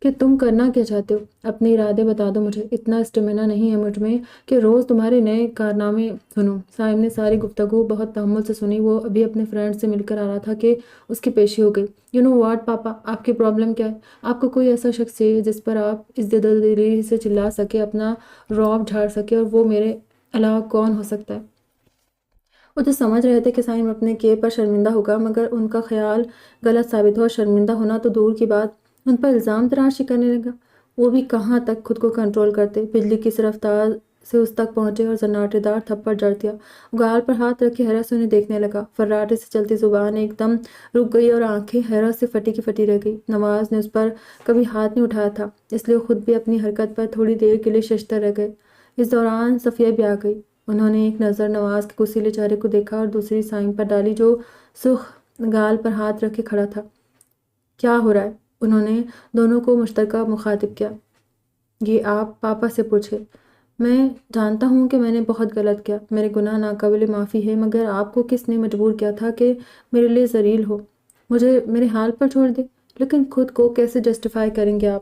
S1: کہ تم کرنا کیا چاہتے ہو؟ اپنے ارادے بتا دو مجھے، اتنا اسٹیمنا نہیں ہے مجھ میں کہ روز تمہارے نئے کارنامے سنوں۔ سائم نے ساری گفتگو بہت تحمل سے سنی۔ وہ ابھی اپنے فرینڈ سے مل کر آ رہا تھا کہ اس کی پیشی ہو گئی۔ یو نو واٹ پاپا، آپ کی پرابلم کیا ہے؟ آپ کو کوئی ایسا شخص چاہیے جس پر آپ اس دلی سے چلا سکے، اپنا رعب جھاڑ سکے، اور وہ میرے علاوہ کون ہو سکتا ہے؟ وہ تو سمجھ رہے تھے کہ سائم اپنے کیے پر شرمندہ ہوگا، مگر ان کا خیال غلط ثابت ہوا۔ شرمندہ ہونا تو دور کی بات، ان پر الزام تراشی کرنے لگا۔ وہ بھی کہاں تک خود کو کنٹرول کرتے، بجلی کی رفتار سے اس تک پہنچے اور زناٹے دار تھپڑ جڑ دیا۔ گال پر ہاتھ رکھے حیرت سے انہیں دیکھنے لگا۔ فراٹے سے چلتی زبان ایک دم رک گئی اور آنکھیں حیرت سے پھٹی کی پھٹی رہ گئی۔ نواز نے اس پر کبھی ہاتھ نہیں اٹھایا تھا، اس لیے خود بھی اپنی حرکت پر تھوڑی دیر کے لیے ششدر رہ گئے۔ اس دوران صفیہ بھی آ گئی۔ انہوں نے ایک نظر نواز کے کسیلے چہرے کو دیکھا اور دوسری سائم پر ڈالی جو سرخ گال پر ہاتھ رکھے کھڑا تھا۔ کیا ہو رہا ہے؟ انہوں نے دونوں کو مشترکہ مخاطب کیا۔ یہ آپ پاپا سے پوچھے۔ میں جانتا ہوں کہ میں نے بہت غلط کیا، میرے گناہ ناقابل معافی ہے، مگر آپ کو کس نے مجبور کیا تھا کہ میرے لیے ذلیل ہو؟ مجھے میرے حال پر چھوڑ دے؟ لیکن خود کو کیسے جسٹیفائی کریں گے آپ؟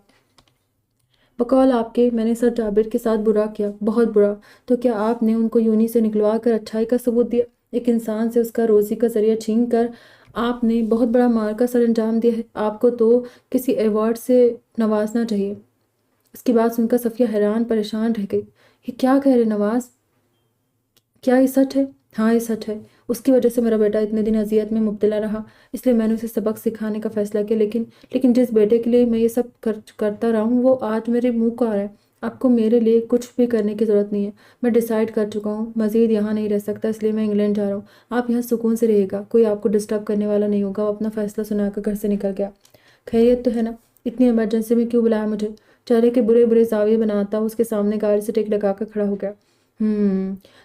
S1: بقول آپ کے میں نے سر جابر کے ساتھ برا کیا، بہت برا۔ تو کیا آپ نے ان کو یونی سے نکلوا کر اچھائی کا ثبوت دیا؟ ایک انسان سے اس کا روزی کا ذریعہ چھین کر آپ نے بہت بڑا مار کا سر انجام دیا ہے۔ آپ کو تو کسی ایوارڈ سے نوازنا چاہیے۔ اس کی بات سن کر صفیہ حیران پریشان رہ گئی۔ یہ کیا کہہ رہے نواز؟ کیا یہ سچ ہے؟ ہاں یہ سچ ہے۔ اس کی وجہ سے میرا بیٹا اتنے دن اذیت میں مبتلا رہا، اس لیے میں نے اسے سبق سکھانے کا فیصلہ کیا۔ لیکن جس بیٹے کے لیے میں یہ سب کرتا رہا ہوں وہ آج میرے منہ کو آ رہا ہے۔ آپ کو میرے لیے کچھ بھی کرنے کی ضرورت نہیں ہے۔ میں ڈیسائیڈ کر چکا ہوں، مزید یہاں نہیں رہ سکتا، اس لیے میں انگلینڈ جا رہا ہوں۔ آپ یہاں سکون سے رہے گا، کوئی آپ کو ڈسٹرب کرنے والا نہیں ہوگا۔ وہ اپنا فیصلہ سنا کر گھر سے نکل گیا۔ خیریت تو ہے نا؟ اتنی ایمرجنسی میں کیوں بلایا مجھے؟ چہرے کے برے برے زاویے بناتا اس کے سامنے گاڑی سے ٹیک لگا کر کھڑا ہو گیا۔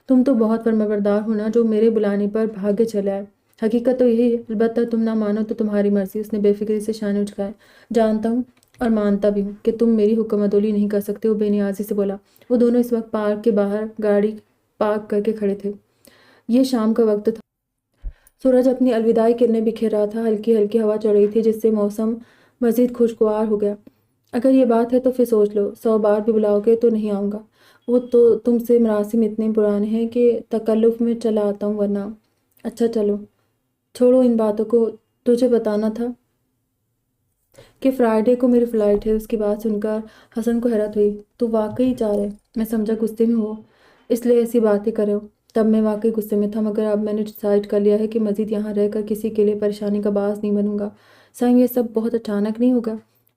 S1: تم تو بہت فرمانبردار ہو نا، جو میرے بلانے پر بھاگے چلے آئے۔ حقیقت تو یہی ہے، البتہ تم نہ مانو تو تمہاری مرضی۔ اس نے بے فکری سے شانے اچکائے۔ جانتا ہوں اور مانتا بھی ہوں کہ تم میری حکم عدولی نہیں کر سکتے، وہ بے نیازی سے بولا۔ وہ دونوں اس وقت پارک کے باہر گاڑی پارک کر کے کھڑے تھے۔ یہ شام کا وقت تھا۔ سورج اپنی الوداعی کرنیں بکھیر رہا تھا۔ ہلکی ہلکی ہوا چل رہی تھی جس سے موسم مزید خوشگوار ہو گیا۔ اگر یہ بات ہے تو پھر سوچ لو، 100 بار بھی بلاؤ گے تو نہیں آؤں گا۔ وہ تو تم سے مراسم اتنے پرانے ہیں کہ تکلف میں چلا آتا ہوں، ورنہ۔ اچھا چلو چھوڑو ان باتوں کو، تجھے بتانا تھا کہ فرائیڈے کو میری فلائٹ ہے۔ اس کی بات سن کر حسن کو حیرت ہوئی۔ تو واقعی جا رہے؟ میں سمجھا غصے میں ہو اس لیے ایسی باتیں کرے ہو۔ تب میں واقعی غصے میں تھا، مگر اب میں نے ڈیسائیڈ کر لیا ہے کہ مزید یہاں رہ کر کسی کے لیے پریشانی کا باعث نہیں بنوں گا۔ سائم یہ سب بہت اچانک نہیں ہوگا؟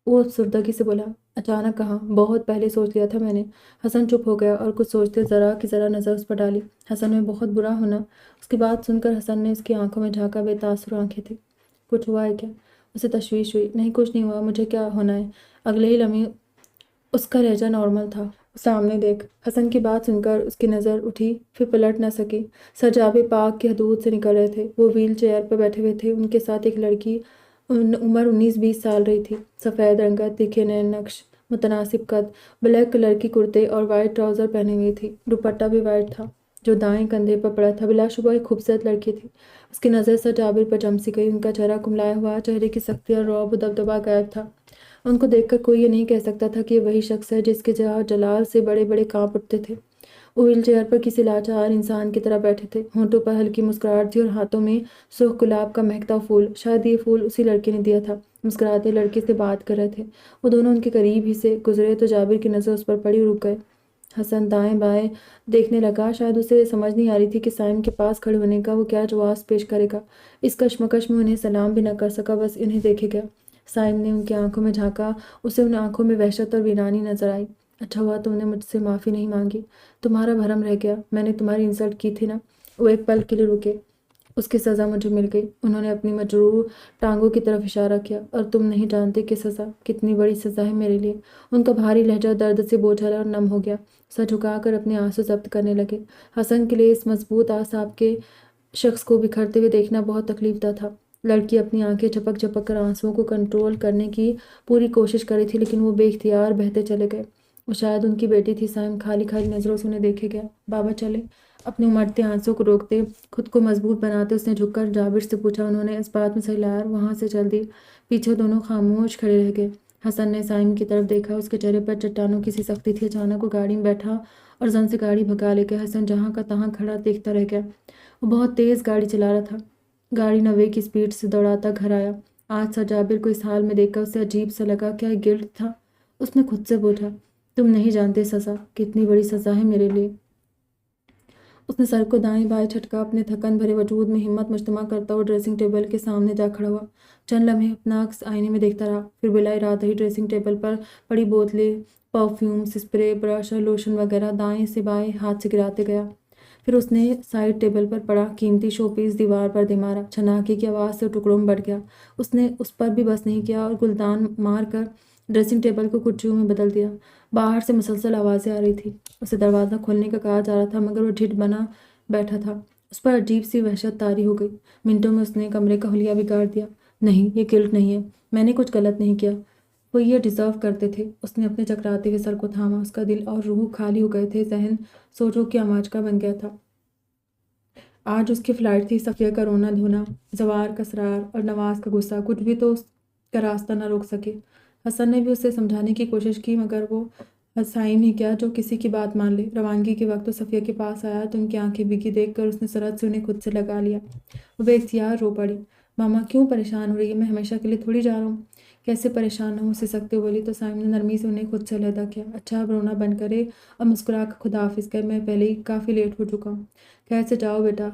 S1: وہ افسردگی سے بولا۔ اچانک کہاں، بہت پہلے سوچ لیا تھا میں نے۔ حسن چپ ہو گیا اور کچھ سوچتے ذرا کی ذرا نظر اس پر ڈالی۔ حسن میں بہت برا ہونا؟ اس کی بات سن کر حسن نے اس کی آنکھوں میں جھانکا، بے تاثر آنکھیں تھیں۔ کچھ ہوا ہے کیا؟ اسے تشویش ہوئی۔ نہیں کچھ نہیں ہوا، مجھے کیا ہونا ہے؟ اگلے ہی لمحے اس کا لہجہ نارمل تھا۔ سامنے دیکھ۔ حسن کی بات سن کر اس کی نظر اٹھی، پھر پلٹ نہ سکی۔ سجاوے پاک کی حدود سے نکل رہے تھے۔ وہ ویل چیئر پر بیٹھے ہوئے تھے، ان کے ساتھ ایک لڑکی، عمر 19-20 سال رہی تھی۔ سفید رنگت، تیکھے نئے نقش، متناسب قد، بلیک کلر کی کرتے اور وائٹ ٹراؤزر پہنے ہوئی تھی۔ دوپٹہ بھی وائٹ تھا جو دائیں کندھے پر پڑا تھا۔ بلا شبہ ایک خوبصورت لڑکی تھی۔ اس کی نظر سجابر پر جم سی گئی۔ ان کا چہرہ کملایا ہوا، چہرے کی سختی اور رعب و دبدبہ غائب تھا۔ ان کو دیکھ کر کوئی یہ نہیں کہہ سکتا تھا کہ یہ وہی شخص ہے جس کے جلال سے بڑے بڑے کانپ اٹھتے تھے۔ وہ ویل چیئر پر کسی لاچار انسان کی طرح بیٹھے تھے۔ ہونٹوں پر ہلکی مسکراہٹ تھی اور ہاتھوں میں سرخ گلاب کا مہکتا پھول۔ شاید یہ پھول اسی لڑکے نے دیا تھا۔ مسکراتے لڑکے سے بات کر رہے تھے۔ وہ دونوں ان کے قریب ہی سے گزرے تو جابر کی نظر اس پر پڑی اور رک گئے۔ حسن دائیں بائیں دیکھنے لگا۔ شاید اسے سمجھ نہیں آ رہی تھی کہ سائم کے پاس کھڑے ہونے کا وہ کیا جواز پیش کرے گا۔ اس کشمکش میں انہیں سلام بھی نہ کر سکا، بس انہیں دیکھے گیا۔ سائم نے ان کی آنکھوں میں جھانکا، اسے ان آنکھوں میں وحشت اور ویرانی نظر آئی۔ اچھا ہوا تم نے مجھ سے معافی نہیں مانگی، تمہارا بھرم رہ گیا، میں نے تمہاری انسلٹ کی تھی نا۔ وہ ایک پل کے لیے رکے۔ اس کی سزا مجھے مل گئی۔ انہوں نے اپنی مجروح ٹانگوں کی طرف اشارہ کیا۔ اور تم نہیں جانتے کہ سزا کتنی بڑی سزا ہے میرے لیے۔ ان کا بھاری لہجہ درد سے بوجھل اور نم ہو گیا۔ سر جھکا کر اپنے آنسو ضبط کرنے لگے۔ حسن کے لیے اس مضبوط اعصاب کے شخص کو بکھرتے ہوئے دیکھنا بہت تکلیف دہ تھا۔ لڑکی اپنی آنکھیں جھپک جھپک کر آنسوؤں کو کنٹرول کرنے کی پوری کوشش کر رہی تھی، لیکن وہ بے اختیار بہتے چلے گئے۔ وہ شاید ان کی بیٹی تھی۔ سائم کھالی کھالی نظروں سے انہیں دیکھے گیا۔ بابا چلے؟ اپنے امڑتے آنسوؤں کو روکتے، خود کو مضبوط بناتے اس نے جھک کر جابر سے پوچھا۔ انہوں نے اس بات میں صحیح لایا اور وہاں سے چل دی۔ پیچھے دونوں خاموش کھڑے رہ گئے۔ حسن نے سائم کی طرف دیکھا، اس کے چہرے پر چٹانوں کی سی سختی تھی۔ اچانک وہ گاڑی میں بیٹھا اور زن سے گاڑی بھگا لے گیا۔ حسن جہاں کا تہاں کھڑا دیکھتا رہ گیا۔ وہ بہت تیز گاڑی چلا رہا تھا۔ گاڑی 90 کی سپیڈ سے دوڑاتا گھر آیا۔ آج سجابر کو اس حال میں دیکھ کر اسے عجیب سا لگا۔ کیا گلٹ تھا؟ اس نے خود سے پوچھا۔ تم نہیں جانتے سزا کتنی بڑی سزا ہے میرے لیے۔ اس نے سر کو دائیں بائیں جھٹکا، اپنے تھکن بھرے وجود میں ہمت مجتمع کرتا ہوا ڈریسنگ ٹیبل کے سامنے جا کھڑا ہوا۔ چند لمحے اپنا عکس آئینے میں دیکھتا رہا، پھر بلا ارادہ ہی ڈریسنگ ٹیبل پر پڑی بوتلیں، پرفیومز، اسپرے، برش اور لوشن وغیرہ دائیں سے بائیں ہاتھ سے گراتے گیا۔ پھر اس نے سائڈ ٹیبل پر پڑا قیمتی شو پیس دیوار پر دے مارا۔ چھناکی کی آواز سے ٹکڑوں میں بٹ گیا۔ اس نے اس پر بھی بس نہیں کیا اور گلدان مار کر ڈریسنگ ٹیبل کو کرسیوں میں بدل دیا۔ باہر سے مسلسل آوازیں آ رہی تھی۔ اسے دروازہ کھولنے کا کہا جا رہا تھا، مگر وہ ڈھٹ بنا بیٹھا تھا۔ اس پر عجیب سی وحشت طاری ہو گئی۔ منٹوں میں اس نے کمرے کا حلیہ بگاڑ دیا۔ نہیں، یہ گلٹ نہیں ہے، میں نے کچھ غلط نہیں کیا، وہ یہ ڈیزرو کرتے تھے۔ اس نے اپنے چکراتے ہوئے سر کو تھاما۔ اس کا دل اور روح خالی ہو گئے تھے، ذہن سوچوں کی آماج کا بن گیا تھا۔ آج اس کی فلائٹ تھی۔ صفیہ کا رونا دھونا، زوار کا اسرار اور نواز کا غصہ، کچھ بھی تو اس کا راستہ نہ روک سکے۔ حسن نے بھی اسے سمجھانے کی کوشش کی، مگر وہ سائم ہی کیا جو کسی کی بات مان لے۔ روانگی کے وقت وہ صفیہ کے پاس آیا تو ان کی آنکھیں بھیگی دیکھ کر اس نے سرعت سے انہیں خود سے لگا لیا۔ وہ بے اختیار رو پڑی۔ ماما کیوں پریشان ہو رہی ہے؟ میں ہمیشہ کے لیے تھوڑی جا رہا ہوں۔ کیسے پریشان نہ ہوں، اسے سکتے بولی تو سائم نے نرمی سے انہیں خود سے علیحدہ کیا۔ اچھا اب رونا بند کرے اور مسکرا کر خداحافظ کہے، میں پہلے ہی کافی لیٹ ہو چکا ہوں۔ خیر سے جاؤ بیٹا۔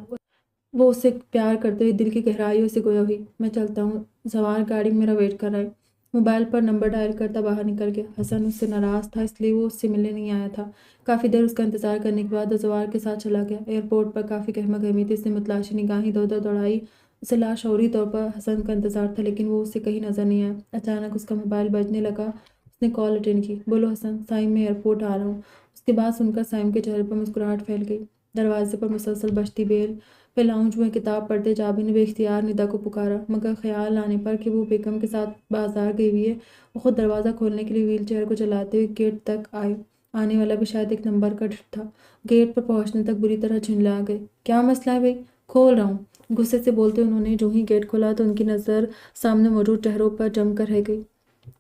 S1: وہ اسے پیار کرتے ہوئے دل کی گہرائیوں سے گویا ہوئی۔ میں چلتا ہوں، زوار گاڑی میں میرا ویٹ کر رہا ہے۔ موبائل پر نمبر ڈائل کرتا باہر نکل گیا۔ حسن اس سے ناراض تھا، اس لیے وہ اس سے ملنے نہیں آیا تھا۔ کافی دیر اس کا انتظار کرنے کے بعد وہ زوار کے ساتھ چلا گیا۔ ایئرپورٹ پر کافی گہما گہمی تھی۔ اس نے متلاشی نگاہیں ادھر ادھر دوڑائی۔ اسے لاشعوری طور پر حسن کا انتظار تھا، لیکن وہ اسے کہیں نظر نہیں آیا۔ اچانک اس کا موبائل بجنے لگا۔ اس نے کال اٹینڈ کی۔ بولو حسن، سائم میں ایئرپورٹ آ رہا ہوں۔ اس کی بات سن کر سائم کے چہرے پر مسکراہٹ پھیل گئی۔ دروازے پر مسلسل بجتی بیل پہ لاؤنج میں کتاب پڑھتے جابر نے بے اختیار ندا کو پکارا، مگر خیال آنے پر کہ وہ بیگم کے ساتھ بازار گئی ہوئی ہے، وہ خود دروازہ کھولنے کے لیے ویل چیئر کو چلاتے ہوئے گیٹ تک آئے۔ آنے والا بھی شاید ایک نمبر کا ڈھٹ تھا۔ گیٹ پر پہنچنے تک بری طرح جھنجلا گئے۔ کیا مسئلہ ہے بھائی؟ کھول رہا ہوں، غصے سے بولتے انہوں نے جو ہی گیٹ کھولا تو ان کی نظر سامنے موجود چہروں پر جم کر رہ گئی۔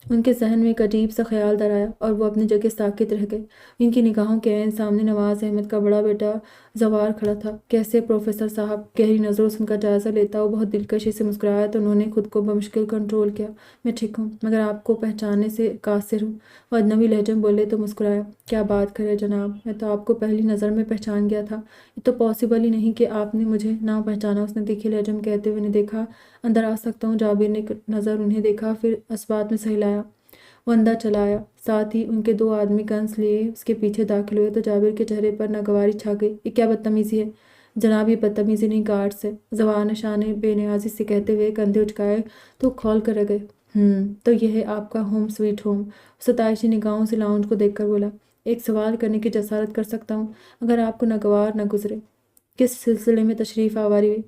S1: ان کے ذہن میں ایک عجیب سا خیال در آیا اور وہ اپنی جگہ ساکت رہ گئے۔ ان کی نگاہوں کے عین سامنے نواز احمد کا بڑا بیٹا زوار کھڑا تھا۔ کیسے پروفیسر صاحب؟ گہری نظروں سے ان کا جائزہ لیتا وہ بہت دلکشی سے مسکرایا تو انہوں نے خود کو بمشکل کنٹرول کیا۔ میں ٹھیک ہوں، مگر آپ کو پہچاننے سے قاصر ہوں۔ وہ ادنوی لہجے میں بولے تو مسکرایا۔ کیا بات کرے جناب، میں تو آپ کو پہلی نظر میں پہچان گیا تھا۔ یہ تو پاسبل ہی نہیں کہ آپ نے مجھے نہ پہچانا، اس نے تیکھے لہجے میں کہتے ہوئے نے دیکھا۔ اندر آ سکتا ہوں؟ جابر نے نظر انہیں دیکھا، پھر اسبات میں سہلایا۔ وہ اندر چلا آیا، ساتھ ہی ان کے دو آدمی کنس لیے اس کے پیچھے داخل ہوئے تو جابر کے چہرے پر ناگواری چھا گئی۔ یہ کیا بدتمیزی ہے جناب؟ یہ بدتمیزی نہیں، گارڈز ہے، زوار نے شان بے نیازی سے کہتے ہوئے کندھے اچکائے تو کھول کر رہ گئے۔ تو یہ ہے آپ کا ہوم سویٹ ہوم؟ ستائشی نگاہوں سے لاؤنج کو دیکھ کر بولا۔ ایک سوال کرنے کی جسارت کر سکتا ہوں، اگر آپ کو ناگوار نہ گزرے؟ کس سلسلے میں تشریف آوری ہوئی؟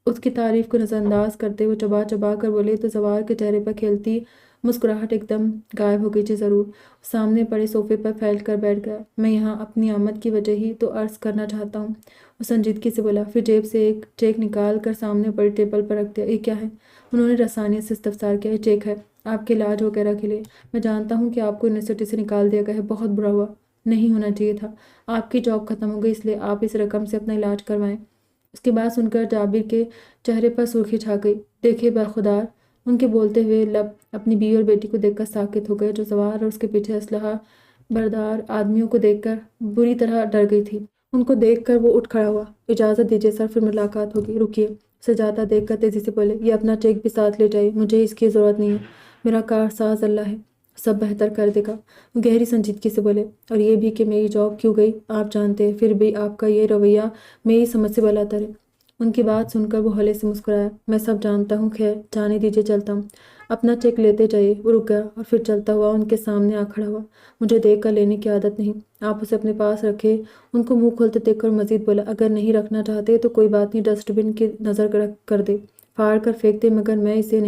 S1: اس کی تعریف کو نظر انداز کرتے وہ چبا چبا کر بولے تو زوار کے چہرے پر کھیلتی مسکراہٹ ایک دم غائب ہو گئی۔ جی ضرور۔ سامنے پڑے صوفے پر پھیل کر بیٹھ گیا۔ میں یہاں اپنی آمد کی وجہ ہی تو عرض کرنا چاہتا ہوں، وہ سنجیدگی سے بولا، پھر جیب سے ایک چیک نکال کر سامنے پڑی ٹیبل پر رکھ دیا۔ یہ کیا ہے؟ انہوں نے رسانیت سے استفسار کیا۔ یہ چیک ہے آپ کے علاج وغیرہ کے لیے۔ میں جانتا ہوں کہ آپ کو یونیورسٹی سے نکال دیا گیا ہے، بہت برا ہوا، نہیں ہونا چاہیے تھا۔ آپ کی جاب ختم ہو گئی، اس لیے آپ اس رقم سے اپنا علاج کروائیں۔ اس کی بات سن کر جابر کے چہرے پر سرخی چھا گئی۔ دیکھے برخودار، ان کے بولتے ہوئے لب اپنی بیوی اور بیٹی کو دیکھ کر ساکت ہو گئے، جو زوار اور اس کے پیچھے اسلحہ بردار آدمیوں کو دیکھ کر بری طرح ڈر گئی تھی۔ ان کو دیکھ کر وہ اٹھ کھڑا ہوا۔ اجازت دیجیے سر، پھر ملاقات ہوگی۔ رکیے، اسے جاتا دیکھ کر تیزی سے بولے، یہ اپنا چیک بھی ساتھ لے جائیے، مجھے اس کی ضرورت نہیں ہے، میرا کارساز اللہ ہے، سب بہتر کر دے گا۔ وہ گہری سنجیدگی سے بولے، اور یہ بھی کہ میری جاب کیوں گئی آپ جانتے ہیں، پھر بھی آپ کا یہ رویہ میری سمجھ سے بالاتر ہے۔ ان کی بات سن کر وہ ہلے سے مسکرایا۔ میں سب جانتا ہوں، خیر جانے دیجیے، چلتا ہوں۔ اپنا چیک لیتے جائیے۔ وہ رک گیا اور پھر چلتا ہوا ان کے سامنے آ کھڑا ہوا۔ مجھے دیکھ کر لینے کی عادت نہیں، آپ اسے اپنے پاس رکھے۔ ان کو منہ کھولتے دیکھ کر مزید بولا، اگر نہیں رکھنا چاہتے تو کوئی بات نہیں، ڈسٹ بن کی نظر کر دے، پھاڑ کر پھینک دے، مگر میں اسے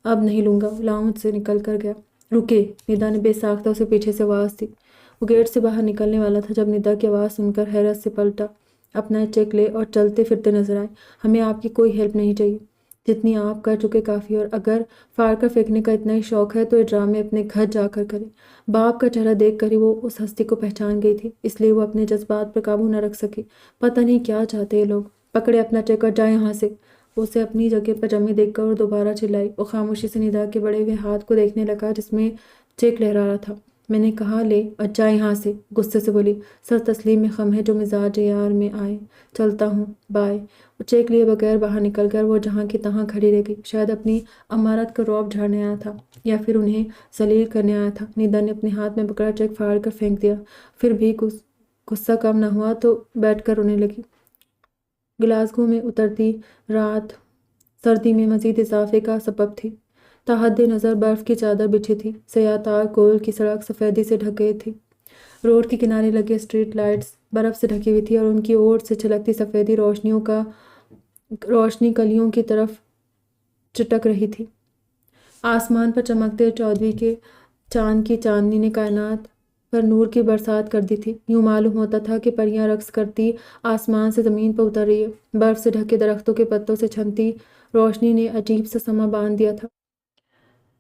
S1: اب نہیں لوں گا۔ لاؤنج سے نکل کر گیا۔ رکے، ندا نے بے ساختہ اسے پیچھے سے آواز دی۔ وہ گیٹ سے باہر نکلنے والا تھا جب ندا کی آواز سن کر حیرت سے پلٹا۔ اپنا چیک لے اور چلتے پھرتے نظر آئے۔ ہمیں آپ کی کوئی ہیلپ نہیں چاہیے، جتنی آپ کر چکے کافی، اور اگر پھاڑ کر پھینکنے کا اتنا ہی شوق ہے تو یہ ڈرامے اپنے گھر جا کر کریں۔ باپ کا چہرہ دیکھ کر ہی وہ اس ہستی کو پہچان گئی تھی، اس لیے وہ اپنے جذبات پر قابو نہ رکھ سکی۔ پتہ نہیں کیا چاہتے یہ لوگ، پکڑے اپنا چیک اور جائیں یہاں سے۔ وہ اسے اپنی جگہ پر جمی دیکھ کر اور دوبارہ چلائی۔ وہ خاموشی سے ندا کے بڑے ہوئے ہاتھ کو دیکھنے لگا جس میں چیک لہرا رہا تھا۔ میں نے کہا لے اور جائیں یہاں سے، غصے سے بولی۔ سر تسلیم میں خم ہے جو مزاج یار میں آئے، چلتا ہوں، بائے۔ وہ چیک لیے بغیر باہر نکل کر وہ جہاں کی تہاں کھڑی رہ گئی۔ شاید اپنی امارت کا رعب جھاڑنے آیا تھا یا پھر انہیں ذلیل کرنے آیا تھا۔ ندا نے اپنے ہاتھ میں پکڑا چیک پھاڑ کر پھینک دیا، پھر بھی غصہ کم نہ ہوا تو بیٹھ کر رونے لگی۔ گلاسگو میں اترتی رات سردی میں مزید اضافے کا سبب تھی۔ تحد نظر برف کی چادر بچھی تھی، سیاہ تار کول کی سڑک سفیدی سے ڈھک گئی تھی۔ روڈ کے کنارے لگے اسٹریٹ لائٹس برف سے ڈھکی ہوئی تھی اور ان کی اوٹ سے چھلکتی سفیدی روشنی کلیوں کی طرف چٹک رہی تھی۔ آسمان پر چمکتے چودھویں کے چاند کی چاندنی نے کائنات پر نور کی برسات کر دی تھی۔ یوں معلوم ہوتا تھا کہ پریاں رقص کرتی آسمان سے زمین پر اتر رہی ہے۔ برف سے ڈھکے درختوں کے پتوں سے چھنتی روشنی نے عجیب سا سما باندھ دیا تھا۔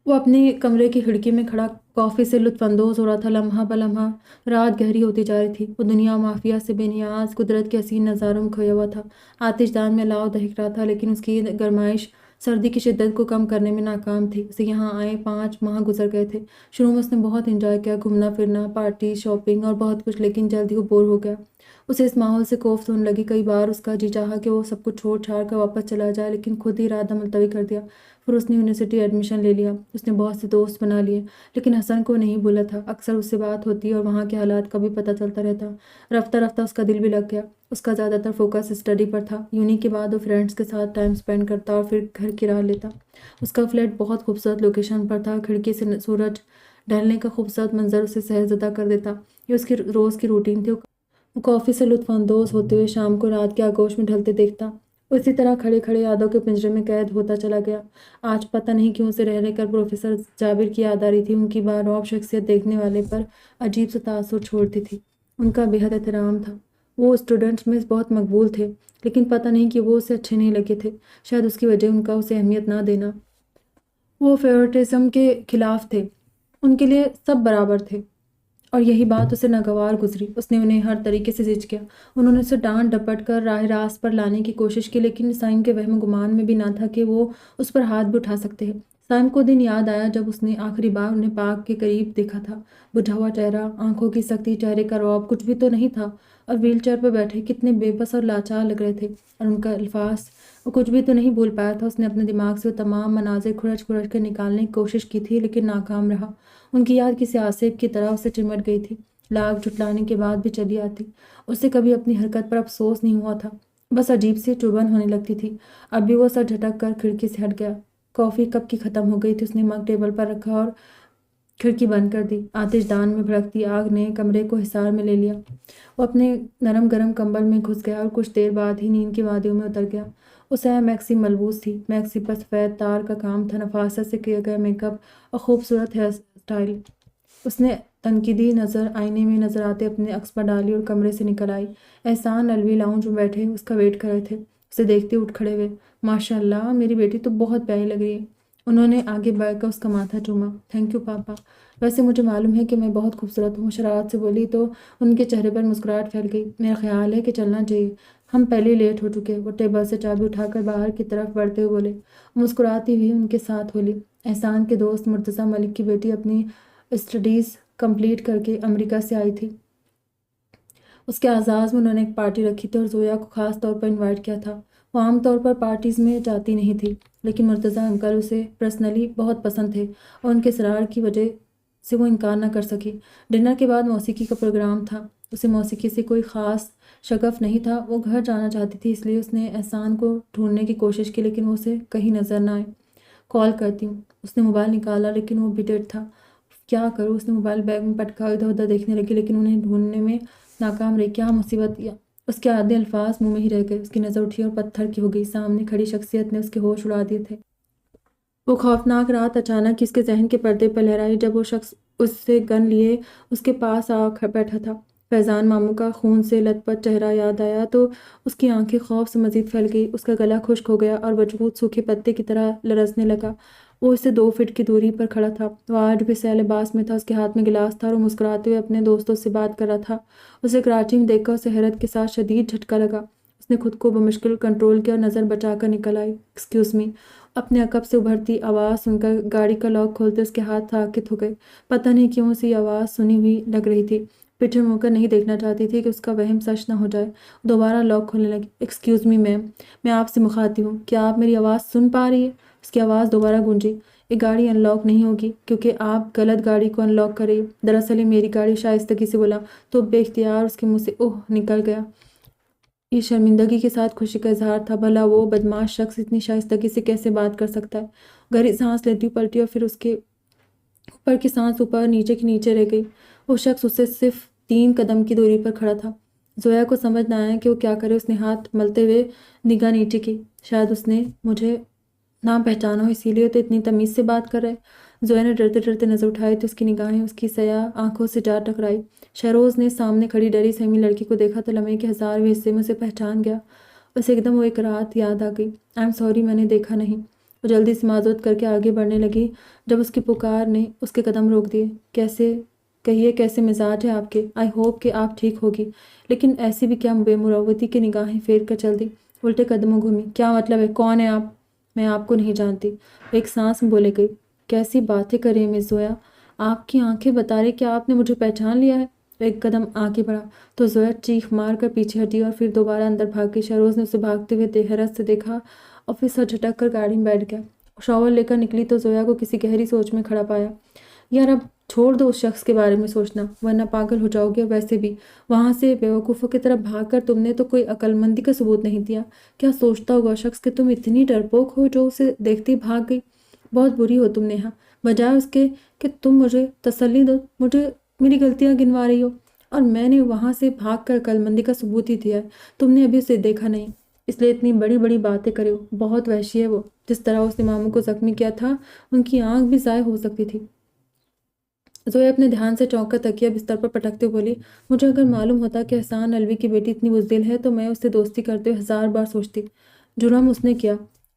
S1: وہ اپنے کمرے کی کھڑکی میں کھڑا کافی سے لطف اندوز ہو رہا تھا۔ لمحہ بلمحہ رات گہری ہوتی جا رہی تھی۔ وہ دنیا مافیا سے بے نیاز قدرت کے حسین نظاروں میں کھویا ہوا تھا۔ آتش دان میں الاؤ دہک رہا تھا لیکن اس کی گرمائش سردی کی شدت کو کم کرنے میں ناکام تھی۔ اسے یہاں آئے 5 ماہ گزر گئے تھے۔ شروع میں اس نے بہت انجوائے کیا، گھومنا پھرنا، پارٹی، شاپنگ اور بہت کچھ، لیکن جلد ہی وہ بور ہو گیا۔ اسے اس ماحول سے کوفت ہونے لگی۔ کئی بار اس کا جی چاہا کہ وہ سب کچھ چھوڑ چھاڑ کر واپس چلا جائے، لیکن خود ہی ارادہ ملتوی کر دیا۔ پھر اس نے یونیورسٹی ایڈمیشن لے لیا۔ اس نے بہت سے دوست بنا لیے، لیکن حسن کو نہیں بھولا تھا۔ اکثر اس سے بات ہوتی اور وہاں کے حالات کا بھی پتہ چلتا رہتا۔ رفتہ رفتہ اس کا دل بھی لگ گیا۔ اس کا زیادہ تر فوکس اسٹڈی پر تھا۔ یونی کے بعد وہ فرینڈز کے ساتھ ٹائم سپینڈ کرتا اور پھر گھر کی راہ لیتا۔ اس کا فلیٹ بہت خوبصورت لوکیشن پر تھا۔ کھڑکی سے سورج ڈھلنے کا خوبصورت منظر اسے سحرزدہ کر دیتا۔ یہ اس کی روز کی روٹین تھی۔ وہ کافی سے لطف اندوز ہوتے ہوئے شام کو رات کے آغوش میں ڈھلتے دیکھتا۔ اسی طرح کھڑے کھڑے یادوں کے پنجرے میں قید ہوتا چلا گیا۔ آج پتہ نہیں کیوں اسے رہ رہ کر پروفیسر جابر کی یاد آ رہی تھی۔ ان کی بارعب شخصیت دیکھنے والے پر عجیب سا تاثر چھوڑتی تھی۔ ان کا بے حد احترام تھا۔ وہ اسٹوڈنٹس میں بہت مقبول تھے، لیکن پتہ نہیں کہ وہ اسے اچھے نہیں لگے تھے۔ شاید اس کی وجہ ان کا اسے اہمیت نہ دینا وہ فیورٹزم کے خلاف تھے، ان کے لیے سب برابر تھے، اور یہی بات اسے ناگوار گزری۔ اس نے انہیں ہر طریقے سے زچ کیا، انہوں نے اسے ڈانٹ ڈپٹ کر راہ راست پر لانے کی کوشش کی، لیکن سائم کے وہم و گمان میں بھی نہ تھا کہ وہ اس پر ہاتھ بھی اٹھا سکتے ہیں۔ سائم کو دن یاد آیا جب اس نے آخری بار انہیں پارک کے قریب دیکھا تھا، بجھا ہوا چہرہ، آنکھوں کی سختی، چہرے کا رعب کچھ بھی تو نہیں تھا، اور ویل چیئر پر بیٹھے کتنے بے بس اور لاچار لگ رہے تھے، اور ان کا الفاظ وہ کچھ بھی تو نہیں بھول پایا تھا۔ اس نے اپنے دماغ سے وہ تمام مناظر کھرچ کھرچ کر نکالنے کی کوشش کی تھی، لیکن ناکام رہا۔ ان کی یاد کسی آسیب کی طرح اسے چمٹ گئی تھی، لاکھ جھٹلانے کے بعد بھی چلی آتی۔ اسے کبھی اپنی حرکت پر افسوس نہیں ہوا تھا، بس عجیب سی چبھن ہونے لگتی تھی۔ اب بھی وہ سر جھٹک کر کھڑکی سے ہٹ گیا۔ کافی کب کی ختم ہو گئی تھی، اس نے مگ ٹیبل پر رکھا اور کھڑکی بند کر دی۔ آتش دان میں بھڑکتی آگ نے کمرے کو حصار میں لے لیا۔ وہ اپنے نرم گرم کمبل میں گھس گیا اور کچھ دیر بعد ہی نیند کی وادیوں میں اتر گیا۔ اسے میکسی ملبوس تھی، میکسی پر سفید تار کا کام تھا، نفاست سے کیا گیا میک اپ اور خوبصورت ہیئر سٹائل۔ اس نے تنقیدی نظر آئینے میں نظر آتے اپنے عکس پر ڈالی اور کمرے سے نکل آئی۔ احسان الوی لاؤنج میں بیٹھے اس کا ویٹ کر رہے تھے، اسے دیکھتے اٹھ کھڑے ہوئے۔ ماشاء اللہ، میری بیٹی تو بہت پیاری لگ رہی ہے۔ انہوں نے آگے بڑھ کر اس کا ماتھا چوما۔ تھینک یو پاپا، ویسے مجھے معلوم ہے کہ میں بہت خوبصورت ہوں، شرارت سے بولی تو ان کے چہرے پر مسکراہٹ پھیل گئی۔ میرا خیال ہے کہ چلنا چاہیے، ہم پہلے لیٹ ہو چکے۔ وہ ٹیبل سے چابی اٹھا کر باہر کی طرف بڑھتے ہوئے بولے۔ مسکراتی ہوئی ان کے ساتھ ہو لی۔ احسان کے دوست مرتضیٰ ملک کی بیٹی اپنی اسٹڈیز کمپلیٹ کر کے امریکہ سے آئی تھی۔ اس کے اعزاز میں انہوں نے ایک پارٹی رکھی تھی اور زویا کو خاص طور پر انوائٹ کیا تھا۔ وہ عام طور پر پارٹیز میں جاتی نہیں تھی، لیکن مرتضیٰ انکل اسے پرسنلی بہت پسند تھے اور ان کے اصرار کی وجہ سے وہ انکار نہ کر سکی۔ ڈنر کے بعد موسیقی کا پروگرام تھا۔ اسے موسیقی سے کوئی خاص شغف نہیں تھا، وہ گھر جانا چاہتی تھی، اس لیے اس نے احسان کو ڈھونڈنے کی کوشش کی، لیکن وہ اسے کہیں نظر نہ آئے۔ کال کرتی ہوں۔ اس نے موبائل نکالا، لیکن وہ بیڈ تھا۔ کیا کروں؟ اس نے موبائل بیگ میں پٹکا، ادھر ادھر دیکھنے لگی، لیکن انہیں ڈھونڈنے میں ناکام رہی۔ کیا مصیبت! اس کے آدھے الفاظ منہ میں ہی رہ گئے۔ اس کی نظر اٹھی اور پتھر کی ہو گئی۔ سامنے کھڑی شخصیت نے اس کے ہوش اڑا دیے تھے۔ وہ خوفناک رات اچانک اس کے ذہن کے پردے پر لہرائی جب وہ شخص اس سے گن لیے اس کے پاس آ بیٹھا تھا۔ فیضان ماموں کا خون سے لت پت چہرہ یاد آیا تو اس کی آنکھیں خوف سے مزید پھیل گئی۔ اس کا گلا خشک ہو گیا اور وجود سوکھے پتے کی طرح لرزنے لگا۔ وہ اس سے 2 فٹ کی دوری پر کھڑا تھا۔ وہ آج بھی سہ لباس میں تھا، اس کے ہاتھ میں گلاس تھا اور وہ مسکراتے ہوئے اپنے دوستوں سے بات کر رہا تھا۔ اسے کراچی میں دیکھ کر اسے حیرت کے ساتھ شدید جھٹکا لگا۔ اس نے خود کو بمشکل کنٹرول کیا اور نظر بچا کر نکل آئی۔ ایکسکیوز می، اپنے عقب سے ابھرتی آواز سن کر گاڑی کا لاک کھولتے اس کے ہاتھ ساکت ہو گئے۔ پتہ نہیں کیوں اسے یہ آواز سنی ہوئی لگ رہی تھی، پیچھے مڑ کر نہیں دیکھنا چاہتی تھی کہ اس کا وہم سچ نہ ہو جائے۔ دوبارہ لاک کھولنے لگی۔ ایکسکیوز می میم، میں آپ سے مخاطب ہوں، کیا آپ میری آواز سن پا رہی ہے؟ اس کی آواز دوبارہ گونجی۔ یہ گاڑی ان لاک نہیں ہوگی کیونکہ آپ غلط گاڑی کو ان لاک کر رہی۔ دراصل یہ میری گاڑی، شائستگی سے بولا تو بے اختیار اس کے منہ سے اوہ نکل گیا۔ یہ شرمندگی کے ساتھ خوشی کا اظہار تھا۔ بھلا وہ بدماش شخص اتنی شائستگی سے کیسے بات کر سکتا ہے؟ گہری سانس لیتی پلٹی اور پھر اس کے اوپر کی سانس اوپر نیچے کی نیچے رہ گئی۔ وہ شخص اس سے صرف 3 قدم کی دوری پر کھڑا تھا۔ زویا کو سمجھ نہ آیا کہ وہ کیا کرے۔ اس نے ہاتھ ملتے ہوئے نگاہ نیچے کی۔ شاید اس نے مجھے نہ پہچانا ہو، اسی لیے تو اتنی تمیز سے بات کر رہے۔ زویا نے ڈرتے ڈرتے نظر اٹھائی تو اس کی نگاہیں اس کی سیاہ آنکھوں سے جا ٹکرائی۔ شہروز نے سامنے کھڑی ڈری سہمی لڑکی کو دیکھا تو لمحے کے 1000ویں حصے میں اسے پہچان گیا۔ اسے ایک دم وہ ایک رات یاد آ گئی۔ آئی ایم سوری، میں نے دیکھا نہیں۔ وہ جلدی سے معذرت کر کے آگے بڑھنے لگی جب اس کی پکار نے اس کے قدم روک دیے۔ کہیے کیسے مزاج ہے آپ کے؟ آئی ہوپ کہ آپ ٹھیک ہوگی۔ لیکن ایسی بھی کیا بے مروتی کی نگاہیں پھیر کر چل دی۔ الٹے قدموں گھومی۔ کیا مطلب ہے؟ کون ہے آپ؟ میں آپ کو نہیں جانتی، ایک سانس میں بولے گئی۔ کیسی باتیں کر رہی ہیں مس زویا؟ آپ کی آنکھیں بتا رہی کہ آپ نے مجھے پہچان لیا ہے۔ ایک قدم آگے بڑھا تو زویا چیخ مار کر پیچھے ہٹی اور پھر دوبارہ اندر بھاگ گئی۔ شہروز نے اسے بھاگتے ہوئے حیرت سے دیکھا اور پھر سر جھٹک کر گاڑی میں بیٹھ گیا۔ شاور لے کر نکلی تو زویا کو کسی گہری سوچ میں کھڑا پایا۔ یار اب چھوڑ دو اس شخص کے بارے میں سوچنا، ورنہ پاگل ہو جاؤ گے۔ اور ویسے بھی وہاں سے بیوقوفوں کی طرح بھاگ کر تم نے تو کوئی عقل مندی کا ثبوت نہیں دیا۔ کیا سوچتا ہوگا شخص کہ تم اتنی ڈرپوک ہو جو اسے دیکھتے ہی بھاگ گئی؟ بہت بری ہو تم نیہا، بجائے اس کے کہ تم مجھے تسلی دو مجھے میری غلطیاں گنوا رہی ہو، اور میں نے وہاں سے بھاگ کر عقل مندی کا ثبوت ہی دیا ہے۔ تم نے ابھی اسے دیکھا نہیں، اس لیے اتنی بڑی بڑی باتیں کرے ہو۔ بہت وحشی ہے وہ، جس طرح اس نے ماموں کو زخمی کیا تھا ان کی آنکھ بھی ضائع ہو سکتی تھی۔ زویا اپنے دھیان سے چونک کر تکیہ بستر پر پٹکتے ہوئے بولی، مجھے اگر معلوم ہوتا کہ احسان الوی کی بیٹی اتنی بزدل ہے تو میں اس سے دوستی کرتے ہوئے 1000 بار سوچتی۔ جرم اس نے کیا،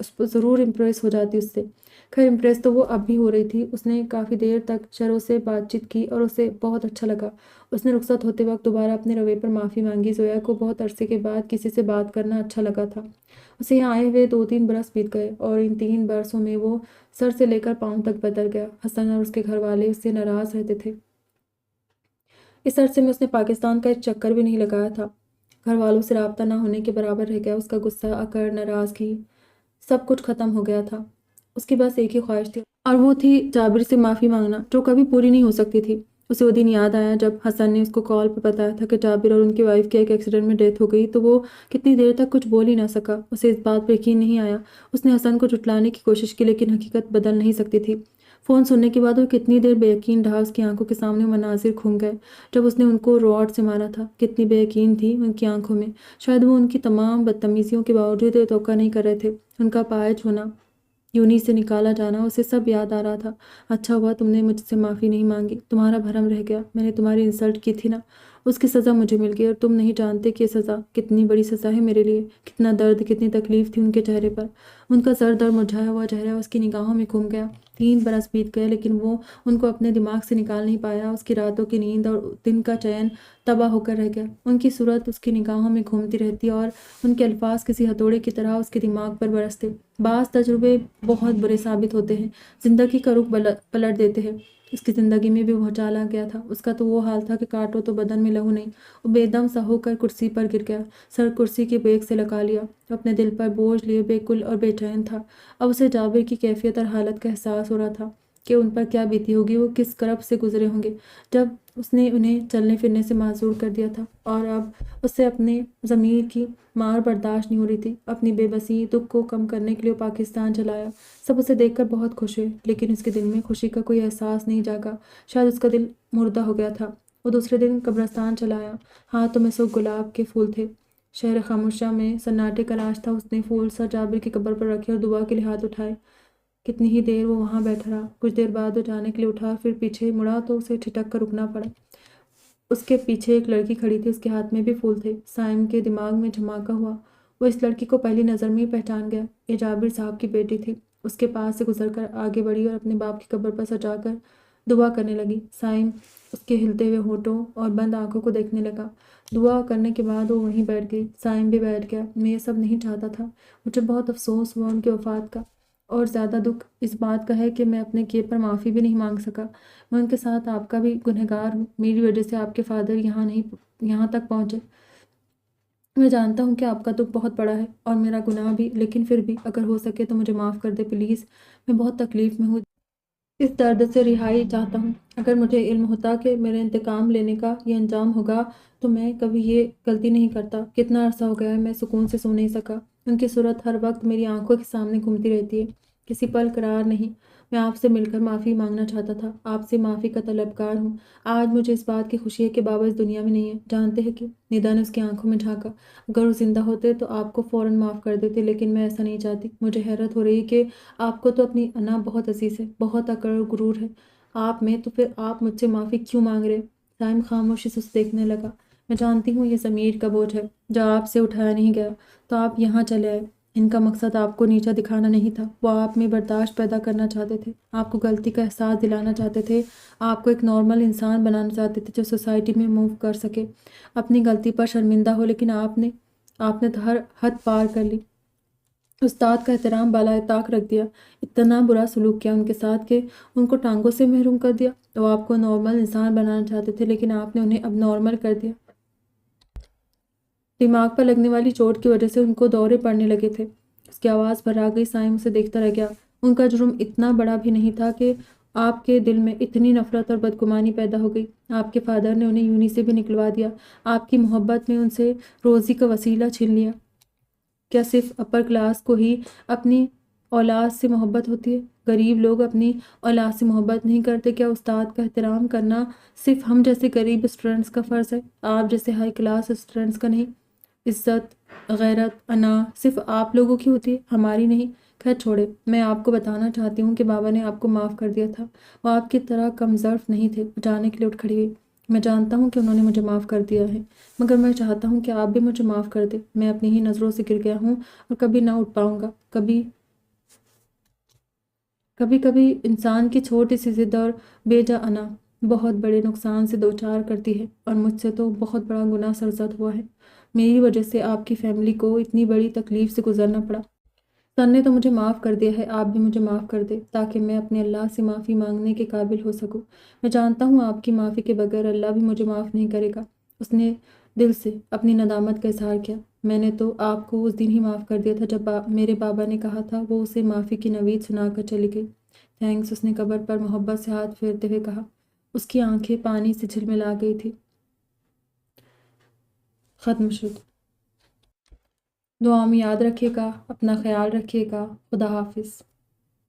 S1: اس پر ضرور امپریس ہو جاتی اس سے۔ خیر امپریس تو وہ اب بھی ہو رہی تھی۔ اس نے کافی دیر تک شروع سے بات چیت کی اور اسے بہت اچھا لگا۔ اس نے رخصت ہوتے وقت دوبارہ اپنے رویے پر معافی مانگی۔ زویا کو بہت عرصے کے بعد کسی سے بات کرنا اچھا لگا تھا۔ اسے یہاں آئے ہوئے 2-3 برس بیت گئے اور ان 3 برسوں میں وہ سر سے لے کر پاؤں تک بدل گیا۔ حسن اور اس کے گھر والے اس سے ناراض رہتے تھے۔ اس عرصے میں اس نے پاکستان کا ایک چکر بھی نہیں لگایا تھا۔ گھر والوں سے رابطہ نہ ہونے کے برابر رہ گیا۔ اس کا غصہ، اکڑ، ناراضگی سب کچھ ختم ہو گیا تھا۔ اس کی بس ایک ہی خواہش تھی اور وہ تھی جابر سے معافی مانگنا، جو کبھی پوری نہیں ہو سکتی تھی۔ اسے وہ دن یاد آیا جب حسن نے اس کو کال پر بتایا تھا کہ جابر اور ان کی وائف کی ایک ایکسیڈنٹ میں ڈیتھ ہو گئی، تو وہ کتنی دیر تک کچھ بول ہی نہ سکا۔ اسے اس بات پر یقین نہیں آیا۔ اس نے حسن کو جھٹلانے کی کوشش کی لیکن حقیقت بدل نہیں سکتی تھی۔ فون سننے کے بعد وہ کتنی دیر بے یقین رہا۔ اس کی آنکھوں کے سامنے مناظر گھوم گئے جب اس نے ان کو راڈ سے مارا تھا۔ کتنی بے یقین تھی ان کی آنکھوں میں۔ شاید وہ ان کی تمام بدتمیزیوں کے باوجود یہ توقع نہیں کر رہے تھے۔ ان کا پائج ہونا، یونی سے نکالا جانا، اسے سب یاد آ رہا تھا۔ اچھا ہوا تم نے مجھ سے معافی نہیں مانگی، تمہارا بھرم رہ گیا۔ میں نے تمہاری انسلٹ کی تھی نا، اس کی سزا مجھے مل گئی اور تم نہیں جانتے کہ یہ سزا کتنی بڑی سزا ہے میرے لیے۔ کتنا درد، کتنی تکلیف تھی ان کے چہرے پر۔ ان کا زرد اور مرجھایا ہوا چہرہ اس کی نگاہوں میں گھوم گیا۔ 3 برس بیت گئے لیکن وہ ان کو اپنے دماغ سے نکال نہیں پایا۔ اس کی راتوں کی نیند اور دن کا چین تباہ ہو کر رہ گیا۔ ان کی صورت اس کی نگاہوں میں گھومتی رہتی اور ان کے الفاظ کسی ہتھوڑے کی طرح اس کے دماغ پر برستے۔ بعض تجربے بہت برے ثابت ہوتے ہیں، زندگی کا رخ پلٹ دیتے ہیں۔ اس کی زندگی میں بھی بھونچال آ گیا تھا۔ اس کا تو وہ حال تھا کہ کاٹو تو بدن میں لہو نہیں۔ وہ بے دم سا ہو کر کرسی پر گر گیا، سر کرسی کے بیک سے لگا لیا، اپنے دل پر بوجھ لیے بالکل اور بے چین تھا۔ اب اسے جابر کی کیفیت اور حالت کا احساس ہو رہا تھا کہ ان پر کیا بیتی ہوگی، وہ کس کرب سے گزرے ہوں گے جب اس نے انہیں چلنے پھرنے سے معذور کر دیا تھا، اور اب اسے اپنے ضمیر کی مار برداشت نہیں ہو رہی تھی۔ اپنی بے بسی، دکھ کو کم کرنے کے لیے پاکستان چلا آیا۔ سب اسے دیکھ کر بہت خوش ہوئے لیکن اس کے دل میں خوشی کا کوئی احساس نہیں جاگا۔ شاید اس کا دل مردہ ہو گیا تھا۔ وہ دوسرے دن قبرستان چلا آیا۔ ہاتھوں میں 100 گلاب کے پھول تھے۔ شہر خاموشہ میں سناٹے کا راج تھا۔ اس نے پھول سر جابر کی قبر پر رکھے اور دعا کے لیے ہاتھ اٹھائے۔ کتنی ہی دیر وہ وہاں بیٹھا رہا۔ کچھ دیر بعد وہ جانے کے لیے اٹھا، پھر پیچھے مڑا تو اسے ٹھٹک کر رکنا پڑا۔ اس کے پیچھے ایک لڑکی کھڑی تھی، اس کے ہاتھ میں بھی پھول تھے۔ سائم کے دماغ میں دھماکہ ہوا۔ وہ اس لڑکی کو پہلی نظر میں ہی پہچان گیا۔ یہ جابر صاحب کی بیٹی تھی۔ اس کے پاس سے گزر کر آگے بڑھی اور اپنے باپ کی قبر پر سجا کر دعا کرنے لگی۔ سائم اس کے ہلتے ہوئے ہونٹوں اور بند آنکھوں کو دیکھنے لگا۔ دعا کرنے کے بعد وہ وہیں بیٹھ گئی۔ سائم بھی بیٹھ گیا۔ میں یہ سب نہیں چاہتا تھا۔ مجھے بہت افسوس ہوا ان کی وفات کا، اور زیادہ دکھ اس بات کا ہے کہ میں اپنے کیے پر معافی بھی نہیں مانگ سکا۔ میں ان کے ساتھ آپ کا بھی گنہگار ہوں۔ میری وجہ سے آپ کے فادر یہاں تک پہنچے۔ میں جانتا ہوں کہ آپ کا دکھ بہت بڑا ہے اور میرا گناہ بھی، لیکن پھر بھی اگر ہو سکے تو مجھے معاف کر دے پلیز۔ میں بہت تکلیف میں ہوں، اس درد سے رہائی چاہتا ہوں۔ اگر مجھے علم ہوتا کہ میرے انتقام لینے کا یہ انجام ہوگا تو میں کبھی یہ غلطی نہیں کرتا۔ کتنا عرصہ ہو گیا ہے میں سکون سے سو نہیں سکا۔ ان کی صورت ہر وقت میری آنکھوں کے سامنے گھومتی رہتی ہے، کسی پل قرار نہیں۔ میں آپ سے مل کر معافی مانگنا چاہتا تھا، آپ سے معافی کا طلبگار ہوں۔ آج مجھے اس بات کی خوشی ہے کہ بابا اس دنیا میں نہیں ہے۔ جانتے ہیں کہ ندا نے اس کی آنکھوں میں جھانکا، اگر وہ زندہ ہوتے تو آپ کو فوراً معاف کر دیتے، لیکن میں ایسا نہیں چاہتی۔ مجھے حیرت ہو رہی ہے کہ آپ کو تو اپنی انا بہت عزیز ہے، بہت اکڑ اور غرور ہے آپ میں، تو پھر آپ مجھ سے معافی کیوں مانگ رہے؟ سائم خاموشی سے اسے دیکھنے لگا۔ میں جانتی ہوں یہ ضمیر کا بوجھ ہے جو آپ سے اٹھایا نہیں گیا، تو آپ یہاں چلے آئے۔ ان کا مقصد آپ کو نیچا دکھانا نہیں تھا، وہ آپ میں برداشت پیدا کرنا چاہتے تھے، آپ کو غلطی کا احساس دلانا چاہتے تھے، آپ کو ایک نارمل انسان بنانا چاہتے تھے جو سوسائٹی میں موو کر سکے، اپنی غلطی پر شرمندہ ہو۔ لیکن آپ نے تو ہر حد پار کر لی، استاد کا احترام بالائے طاق رکھ دیا، اتنا برا سلوک کیا ان کے ساتھ کہ ان کو ٹانگوں سے محروم کر دیا۔ وہ آپ کو نارمل انسان بنانا چاہتے تھے لیکن آپ نے انہیں اب نارمل کر دیا۔ دماغ پر لگنے والی چوٹ کی وجہ سے ان کو دورے پڑنے لگے تھے۔ اس کی آواز بھر آ گئی۔ سائم اسے دیکھتا رہ گیا۔ ان کا جرم اتنا بڑا بھی نہیں تھا کہ آپ کے دل میں اتنی نفرت اور بدگمانی پیدا ہو گئی۔ آپ کے فادر نے انہیں یونی سے بھی نکلوا دیا، آپ کی محبت میں ان سے روزی کا وسیلہ چھین لیا۔ کیا صرف اپر کلاس کو ہی اپنی اولاد سے محبت ہوتی ہے؟ غریب لوگ اپنی اولاد سے محبت نہیں کرتے؟ کیا استاد کا احترام کرنا صرف ہم جیسے غریب اسٹوڈنٹس کا فرض ہے، آپ جیسے ہائی کلاس اسٹوڈنٹس کا نہیں؟ عزت، غیرت، انا صرف آپ لوگوں کی ہوتی ہے، ہماری نہیں۔ خیر چھوڑے، میں آپ کو بتانا چاہتی ہوں کہ بابا نے آپ کو معاف کر دیا تھا، وہ آپ کی طرح کم ظرف نہیں تھے۔ وہ جانے کے لیے اٹھ کھڑی ہوئی۔ میں جانتا ہوں کہ انہوں نے مجھے معاف کر دیا ہے، مگر میں چاہتا ہوں کہ آپ بھی مجھے معاف کر دیں۔ میں اپنی ہی نظروں سے گر گیا ہوں اور کبھی نہ اٹھ پاؤں گا، کبھی کبھی کبھی انسان کی چھوٹی سی ضد اور بے جا انا بہت بڑے نقصان سے دوچار کرتی ہے، اور مجھ سے تو بہت بڑا گناہ سرزد ہوا ہے۔ میری وجہ سے آپ کی فیملی کو اتنی بڑی تکلیف سے گزرنا پڑا۔ سر نے تو مجھے معاف کر دیا ہے، آپ بھی مجھے معاف کر دے تاکہ میں اپنے اللہ سے معافی مانگنے کے قابل ہو سکوں۔ میں جانتا ہوں آپ کی معافی کے بغیر اللہ بھی مجھے معاف نہیں کرے گا۔ اس نے دل سے اپنی ندامت کا اظہار کیا۔ میں نے تو آپ کو اس دن ہی معاف کر دیا تھا جب میرے بابا نے کہا تھا۔ وہ اسے معافی کی نوید سنا کر چلی گئی۔ تھینکس، اس نے قبر پر محبت سے ہاتھ پھیرتے ہوئے کہا۔ اس کی آنکھیں پانی سے جھلملا گئی تھی۔ ختم شد۔ دعا میں یاد رکھیے گا، اپنا خیال رکھیے گا۔ خدا حافظ۔